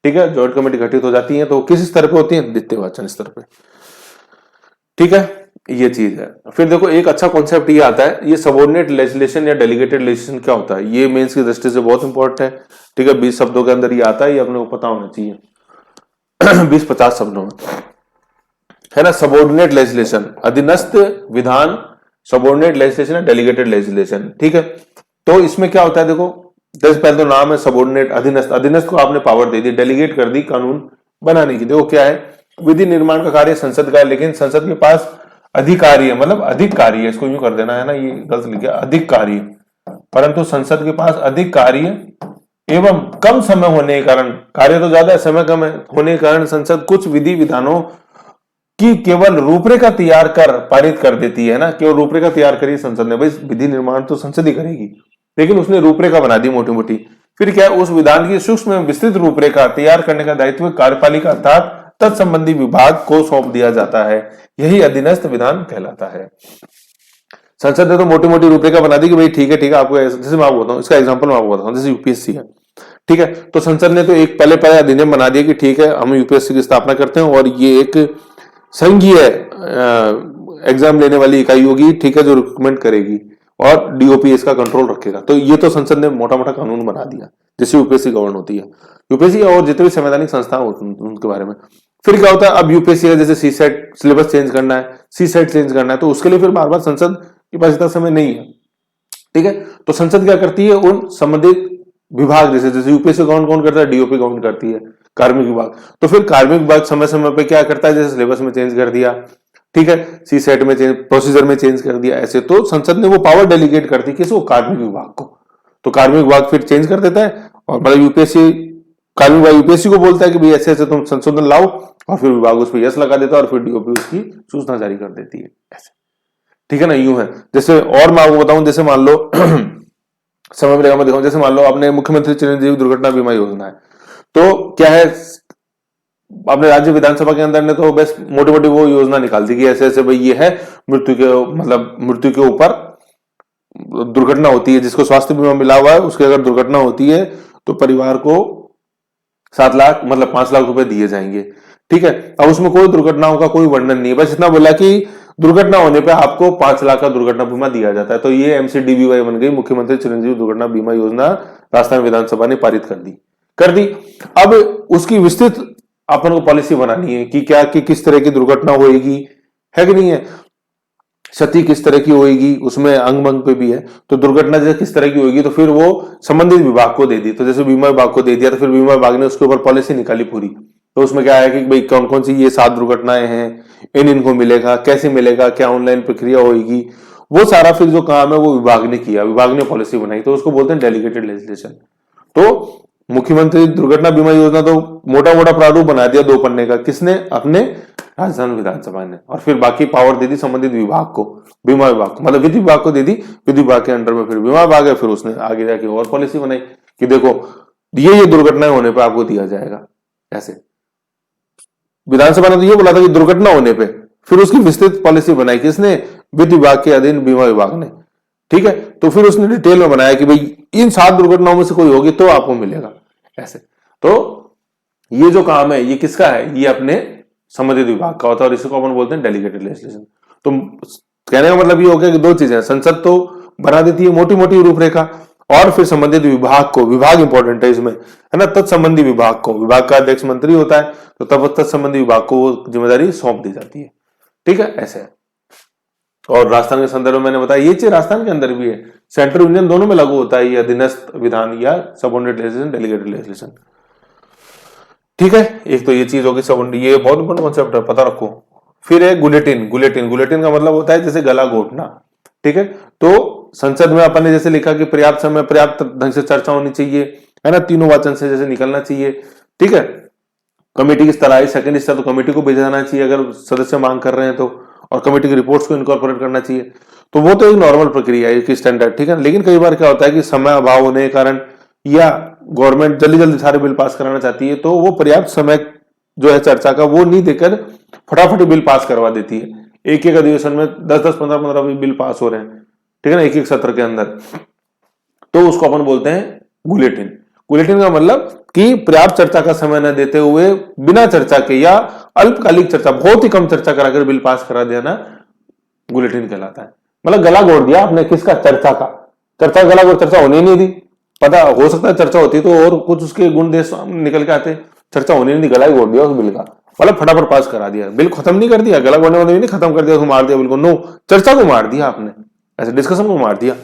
ठीक है। जॉइंट कमेटी गठित हो जाती है तो किस स्तर पे होती है, द्वितीय वाचन स्तर पे, ठीक है। ये चीज है। फिर देखो एक अच्छा कॉन्सेप्ट ये आता है, ये सबऑर्डिनेट लेजिस्लेशन या डेलीगेटेड लेजिस्लेशन क्या होता है, ये मेंस की दृष्टि से बहुत इंपॉर्टेंट है, ठीक है। 20 शब्दों के अंदर ये आता है, ये अपने को पता होना चाहिए 20-50 शब्दों में, है ना। सबऑर्डिनेट लेजिस्लेशन, अधीनस्थ विधान, सबऑर्डिनेट लेजिस्लेशन, डेलीगेटेड लेजिस्लेशन, ठीक है। तो इसमें क्या होता है, देखो जैसे पहले तो नाम है सबऑर्डिनेट, अधीनस्थ, अधीनस्थ को आपने पावर दे दी, डेलीगेट कर दी कानून बनाने की। देखो क्या है, विधि निर्माण का कार्य संसद का है, लेकिन संसद के पास अधिकारी है, मतलब अधिक कार्य है, इसको यूं कर देना है ना, ये गलत लिख गया, अधिक कार्य, परंतु संसद के पास अधिक कार्य एवं कम समय होने के कारण, कार्य तो ज्यादा है समय कम है, होने के कारण संसद कुछ विधि विधानों की केवल रूपरेखा तैयार कर पारित कर देती है ना। केवल रूपरेखा तैयार करी संसद ने, भाई विधि निर्माण तो संसद ही करेगी, लेकिन उसने रूपरेखा बना दी मोटी मोटी। फिर क्या है, उस विधान की सूक्ष्म एवं विस्तृत रूपरेखा तैयार करने का दायित्व कार्यपालिका अर्थात तत्संबंधी विभाग को सौंप दिया जाता है, यही अधीनस्थ विधान कहलाता है। संसद ने तो मोटी मोटी रूपरेखा बना दी कि भाई ठीक है आपको, जैसे मैं आपको बताऊं, इसका एग्जाम्पल मैं आपको बताऊं, जैसे यूपीएससी है, ठीक है। तो संसद ने तो एक पहले अधिनियम बना दिया कि ठीक है हम यूपीएससी की स्थापना करते हैं और ये एक संघीय एग्जाम लेने वाली इकाई होगी, ठीक है, जो रिक्रूटमेंट करेगी। और डीओपी इसका कंट्रोल रखेगा। तो ये तो संसद ने मोटा मोटा कानून बना दिया जिससे यूपीएससी गवर्न होती है। यूपीएससी और जितने भी संवैधानिक संस्था होती हैं उनके बारे में। फिर क्या होता है, अब यूपीएससी का जैसे सी सेट सिलेबस चेंज करना है, सी सेट चेंज करना है, तो उसके लिए फिर बार बार संसद के पास इतना समय नहीं है। ठीक है, तो संसद क्या करती है, उन संबंधित विभाग जैसे जैसे यूपीएससी कौन कौन करता है, डीओपी कौन करती है, कार्मिक विभाग। तो फिर कार्मिक विभाग समय समय पे क्या करता है, जैसे सिलेबस में चेंज कर दिया, ठीक है, सी सेट में चेंज, प्रोसीजर में चेंज कर दिया, ऐसे तो संसद ने वो पावर डेलीगेट कर दी किसको, कार्मिक विभाग को। तो कार्मिक विभाग फिर चेंज कर देता है और मतलब यूपीएससी, कार्मिक विभाग यूपीएससी को बोलता है कि भाई ऐसे ऐसे तुम संशोधन लाओ, और फिर विभाग उस पर यस लगा देता है और फिर डीओपी उसकी सूचना जारी कर देती है, ऐसे। ठीक है ना, यूं है। जैसे और मैं आपको बताऊं, जैसे मान लो समय मिलेगा मैं दिखाऊं, जैसे मान लो आपने मुख्यमंत्री चिरंजीवी दुर्घटना बीमा योजना है, तो क्या है, अपने राज्य विधानसभा के अंदर ने तो बस मोटी मोटी वो योजना निकाल दी कि ऐसे ऐसे भाई ये है, मृत्यु के मतलब मृत्यु के ऊपर दुर्घटना होती है, जिसको स्वास्थ्य बीमा मिला हुआ है उसकी अगर दुर्घटना होती है तो परिवार को 7 लाख मतलब 5 लाख रुपए दिए जाएंगे। ठीक है, अब उसमें कोई दुर्घटनाओं का कोई वर्णन नहीं है, बस इतना बोला कि दुर्घटना होने पे आपको 5 लाख का दुर्घटना बीमा दिया जाता है। तो ये एमसीडीबीवाई बन गई, मुख्यमंत्री चिरंजीवी दुर्घटना बीमा योजना। राजस्थान विधानसभा ने पारित कर दी। अब उसकी विस्तृत अपन को पॉलिसी बनानी है कि क्या कि किस तरह की दुर्घटना होगी, है कि नहीं है, क्षति किस तरह की होगी, उसमें अंग मंग पे भी है। तो दुर्घटना जैसे किस तरह की होगी तो फिर वो संबंधित विभाग को दे दी। तो जैसे बीमा विभाग को दे दिया तो फिर बीमा विभाग ने उसके ऊपर पॉलिसी निकाली पूरी। तो उसमें क्या है कि भाई कौन कौन सी ये 7 दुर्घटनाएं हैं, इनको मिलेगा, कैसे मिलेगा, क्या ऑनलाइन प्रक्रिया होगी, वो सारा फिर जो काम है वो विभाग ने किया, विभाग ने पॉलिसी बनाई। तो उसको बोलते हैं डेलीगेटेड लेजिस्लेशन। तो मुख्यमंत्री दुर्घटना बीमा योजना तो मोटा मोटा प्रारूप बना दिया 2 पन्ने का, किसने, अपने राजस्थान विधानसभा ने, और फिर बाकी पावर दे दी संबंधित विभाग को, बीमा विभाग को, मतलब विधि विभाग को दे दी। विधि विभाग के अंडर में फिर बीमा विभाग है, फिर उसने आगे जाके और पॉलिसी बनाई कि देखो ये दुर्घटनाएं होने पर आपको दिया जाएगा, ऐसे। विधानसभा ने तो ये बोला था कि दुर्घटना होने पे, फिर उसकी विस्तृत पॉलिसी बनाई किसने, विधि विभाग के अधीन बीमा विभाग ने। ठीक है, तो फिर उसने डिटेल में बनाया कि भाई इन 7 दुर्घटनाओं में से कोई होगी तो आपको मिलेगा, ऐसे। तो ये जो काम है ये किसका है, ये अपने संबंधित विभाग का होता है, और इसको अपन बोलते हैं डेलीगेटेड लेजिस्लेशन। तो कहने का मतलब ये हो गया कि 2 चीजें, संसद तो बना देती है मोटी मोटी रूपरेखा, और फिर संबंधित विभाग को, विभाग इंपॉर्टेंट है इसमें, है ना, तत्संबंधी विभाग को, विभाग का अध्यक्ष मंत्री होता है, तो तब तत्संबंधी विभाग को वो जिम्मेदारी सौंप दी जाती है। ठीक है, ऐसे है। और राजस्थान के संदर्भ में मैंने बताया ये चीज राजस्थान के अंदर भी है, सेंट्रल यूनियन दोनों में लागू होता है ये अधीनस्थ विधान या सबऑर्डिनेट लेजिस्लेशन, डेलीगेटेड लेजिस्लेशन। ठीक है, एक तो ये चीज होगी सब, ये बहुत इंपॉर्टेंट कॉन्सेप्ट है, पता रखो। फिर है गुलेटिन। गुलेटिन का मतलब होता है जैसे गला घोटना। ठीक है, तो संसद में अपन ने जैसे लिखा कि पर्याप्त समय, पर्याप्त ढंग से चर्चा होनी चाहिए, है ना, तीनों वाचन से जैसे निकलना चाहिए। ठीक है, कमेटी की तरह सेकंड स्तर तो कमेटी को भेजा जाना चाहिए अगर सदस्य मांग कर रहे हैं तो, और कमेटी की रिपोर्ट्स को इनकॉर्पोरेट करना चाहिए। तो वो तो एक नॉर्मल प्रक्रिया है, एक स्टैंडर्ड। ठीक है, लेकिन कई बार क्या होता है कि समय अभाव होने के कारण या गवर्नमेंट जल्दी जल्दी सारे बिल पास कराना चाहती है, तो वो पर्याप्त समय जो है चर्चा का वो नहीं देकर फटाफट बिल पास करवा देती है। एक एक अधिवेशन में 10-10, 15-15 बिल पास हो रहे हैं, ठीक है ना, एक एक सत्र के अंदर। तो उसको अपन बोलते हैं गुलेटिन। गुलेटिन का मतलब कि पर्याप्त चर्चा का समय न देते हुए बिना चर्चा के या अल्पकालिक चर्चा, बहुत ही कम चर्चा कराकर बिल पास करा देना गुलेटिन कहलाता है। मतलब गला घोट दिया आपने किसका, चर्चा का। चर्चा गला घोट, चर्चा होने नहीं दी। पता हो सकता है चर्चा होती तो और कुछ उसके गुण देश निकल के आते, चर्चा होने नहीं दी, गला ही घोट दिया उस बिल का, मतलब फटाफट पास करा दिया, बिल खत्म नहीं कर दिया, गला घोटने मतलब नहीं खत्म कर दिया, उसको मार दिया बिल्कुल, नो, चर्चा को मार दिया आपने, ऐसे डिस्कशन को मार दिया।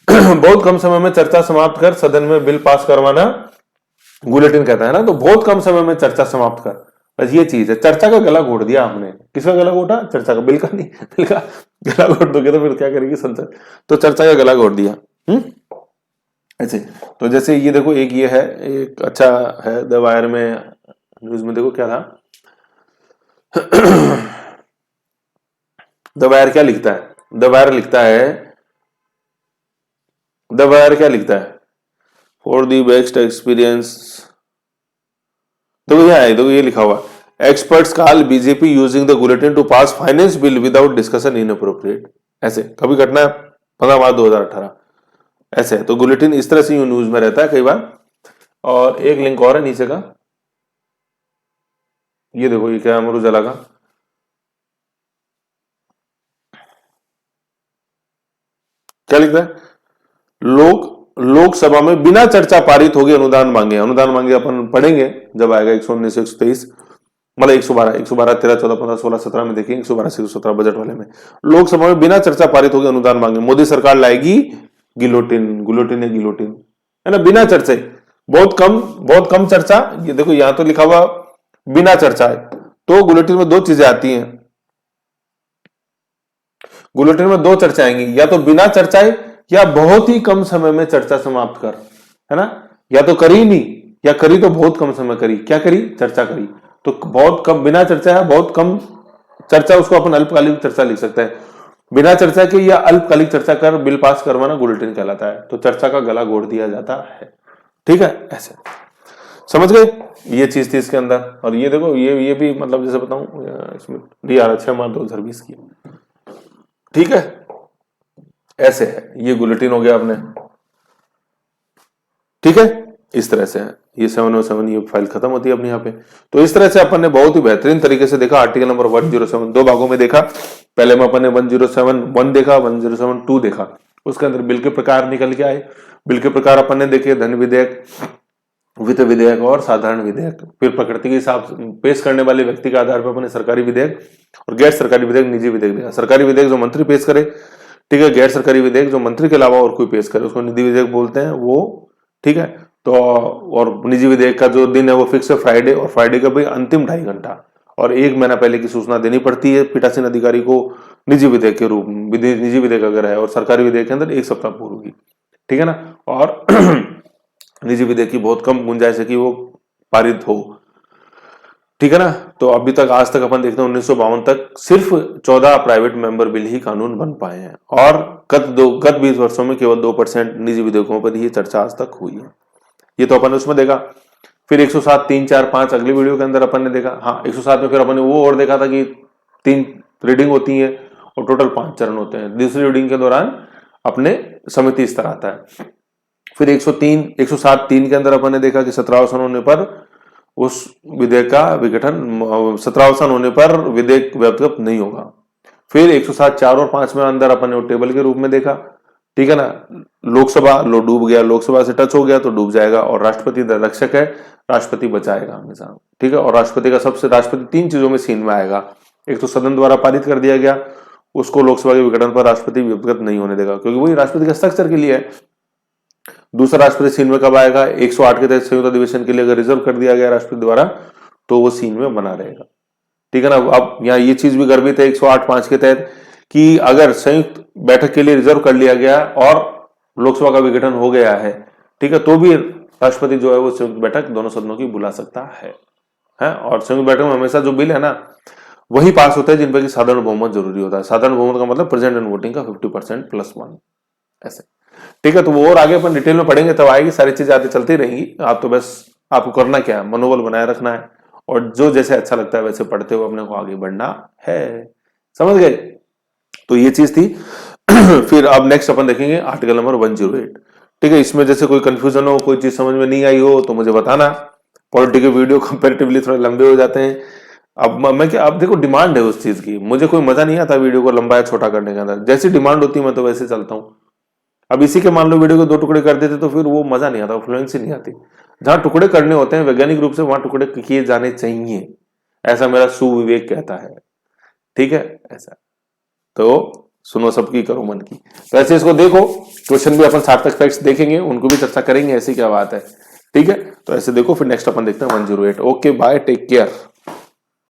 बहुत कम समय में चर्चा समाप्त कर सदन में बिल पास करवाना गुलेटिन कहता है ना। तो बहुत कम समय में चर्चा समाप्त कर, बस ये चीज है, चर्चा का गला घोट दिया आपने। किसका गला घोटा, चर्चा का, बिल का नहीं, बिल का गला घोट दोगे तो फिर क्या करेगी संसद, तो चर्चा का गला घोट दिया। ऐसे। तो जैसे ये देखो, एक ये है, एक अच्छा है द वायर में, न्यूज में देखो क्या था। द वायर क्या लिखता है, द वायर लिखता है, द वायर क्या लिखता है, फॉर द बेस्ट एक्सपीरियंस, देखो ये है, देखो ये लिखा हुआ, experts call BJP using the bulletin to pass finance bill without discussion inappropriate. ऐसे कभी घटना है 15 मार्च 2018, ऐसे है। तो बुलेटिन इस तरह से न्यूज में रहता है कई बार। और एक लिंक और है नीचे का, ये देखो, ये क्या, अमर उजाला का, क्या लिख रहा है? लोकसभा में बिना चर्चा पारित होगी अनुदान मांगे। अनुदान मांगे अपन पढ़ेंगे जब आएगा 119 123, मतलब 112 112 13 14 15 16 17 में देखेंगे, 112 से 117 बजट वाले में। लोकसभा में बिना चर्चा पारित होगी अनुदान मांगे। मोदी सरकार लाएगी गिलोटिन, गुलोटिन है गिलोटिन, है ना, बिना चर्चा। बहुत कम चर्चा। ये देखो यहां तो लिखा हुआ बिना चर्चा है, तो गुलेटिन में दो चीजें आती हैं। गुलेटिन में दो चर्चा आएंगी, या तो बिना चर्चाए या बहुत ही कम समय में चर्चा समाप्त कर, है ना, या तो करी नहीं या करी तो बहुत कम समय करी। क्या करी? चर्चा करी। तो बहुत कम, बिना चर्चा है बहुत कम चर्चा, उसको अपन अल्पकालिक चर्चा लिख सकते हैं। बिना चर्चा के या अल्पकालिक चर्चा कर बिल पास करवाना गुलेटिन कहलाता है। तो चर्चा का गला घोट दिया जाता है। ठीक है, ऐसे समझ गए? ये चीज थी इसके अंदर। और ये देखो ये भी मतलब जैसे बताऊं इसमें DRA 6 मार्च 2020 की। ठीक है, ऐसे है। ये बुलेटिन हो गया अपने। ठीक है, इस तरह से है। ये 707 ये फाइल खत्म होती है अपने यहाँ पे। तो इस तरह से अपन ने बहुत ही बेहतरीन तरीके से देखा आर्टिकल नंबर 107 दो भागों में देखा। पहले में अपन ने 107(1) देखा, 107(2) देखा। उसके अंदर बिल के प्रकार निकल के आए। बिल के प्रकार अपन ने देखे धन विधेयक, वित्त विधेयक और साधारण विधेयक। फिर प्रकृति के हिसाब से पेश करने वाले व्यक्ति के आधार पर अपने सरकारी विधेयक और गैर सरकारी विधेयक, निजी विधेयक देखा। सरकारी विधेयक जो मंत्री पेश करे, ठीक है। गैर सरकारी विधेयक जो मंत्री के अलावा और कोई पेश करे उसको निजी विधेयक बोलते हैं वो। ठीक है, तो और निजी विधेयक का जो दिन है वो फिक्स है फ्राइडे, और फ्राइडे का भी अंतिम 2.5 घंटा और 1 महीना पहले की सूचना देनी पड़ती है पीठासीन अधिकारी को निजी विधेयक के रूप में। निजी विधेयक अगर है और सरकारी विधेयक के अंदर 1 सप्ताह पूर्व की। ठीक है ना। और निजी विधेयक की बहुत कम गुंजाइश है कि वो पारित हो। ठीक है ना। तो अभी तक आज तक अपन देखते हैं 1952 तक सिर्फ 14 प्राइवेट मेंबर बिल ही कानून बन पाए हैं, और गत 20 वर्षों में केवल 2% निजी विधेयकों पर ही चर्चा आज तक हुई है। ये तो अपन उसमें देखा। फिर 107, 3, 4, 5 अगले वीडियो के अंदर अपन ने देखा। हाँ, 107 में फिर अपन ने वो और देखा था कि 3 रीडिंग होती है और टोटल 5 चरण होते हैं। दूसरी रीडिंग के दौरान अपने समिति स्तर आता है। फिर 107(3) के अंदर अपन ने देखा कि 17 अवसान होने पर उस विधेयक का विघटन, 17 अवसान होने पर विधेयक व्यापक नहीं होगा। फिर 107(4) और 5 में अंदर अपन ने टेबल के रूप में देखा। ठीक है ना। लोकसभा डूब गया, लोकसभा से टच हो गया तो डूब जाएगा, और राष्ट्रपति रक्षक है, राष्ट्रपति बचाएगा हमेशा। ठीक है। और राष्ट्रपति का राष्ट्रपति 3 चीजों में सीन में आएगा। एक तो सदन द्वारा पारित कर दिया गया, उसको लोकसभा के विघटन पर राष्ट्रपति विघटन नहीं होने देगा, क्योंकि वही राष्ट्रपति के हस्ताक्षर के लिए है। दूसरा राष्ट्रपति सीन में कब आएगा? 108 के तहत संयुक्त अधिवेशन के लिए अगर रिजर्व कर दिया गया राष्ट्रपति द्वारा तो वो सीन में बना रहेगा। ठीक है ना। अब यहाँ ये चीज भी गर्भित है 108(5) के तहत कि अगर संयुक्त बैठक के लिए रिजर्व कर लिया गया और लोकसभा का विघटन हो गया है, ठीक है, तो भी राष्ट्रपति जो है वो संयुक्त बैठक दोनों सदनों की बुला सकता है। और संयुक्त बैठक में हमेशा जो बिल है ना वही पास होता है जिन पर साधारण बहुमत जरूरी होता है। साधारण बहुमत का मतलब प्रेजेंट एंड वोटिंग का 50% + 1 ऐसे। ठीक है। तो वो और आगे अपन डिटेल में पढ़ेंगे तब आएगी, सारी चीजें आगे चलती रहेंगी। आप तो बस आपको करना क्या है, मनोबल बनाए रखना है और जो जैसे अच्छा लगता है वैसे पढ़ते हुए अपने को आगे बढ़ना है। समझ गए? तो ये चीज थी। फिर अब नेक्स्ट अपन देखेंगे आर्टिकल नंबर 108। ठीक है। इसमें जैसे कोई कंफ्यूजन हो, कोई चीज समझ में नहीं आई हो तो मुझे बताना। पॉलिटिकल वीडियो कंपैरेटिवली थोड़े लंबे हो जाते हैं। अब मैं क्या, अब देखो डिमांड है उस चीज की, मुझे कोई मजा नहीं आता वीडियो को लंबा या छोटा करने के अंदर। जैसी डिमांड होती है मैं तो वैसे चलता हूँ। अब इसी के मान लो वीडियो को 2 टुकड़े कर देते तो फिर वो मजा नहीं आता, फ्लुएंसी नहीं आती। जहां टुकड़े करने होते हैं वैज्ञानिक रूप से वहां टुकड़े किए जाने चाहिए, ऐसा मेरा सुविवेक कहता है। ठीक है। ऐसा तो सुनो सबकी, करो मन की। तो ऐसे इसको देखो, क्वेश्चन भी अपन सार्थक फैक्ट्स देखेंगे, उनको भी चर्चा करेंगे, ऐसी क्या बात है। ठीक है। तो ऐसे देखो, फिर नेक्स्ट अपन देखते हैं 108। Okay bye, take care.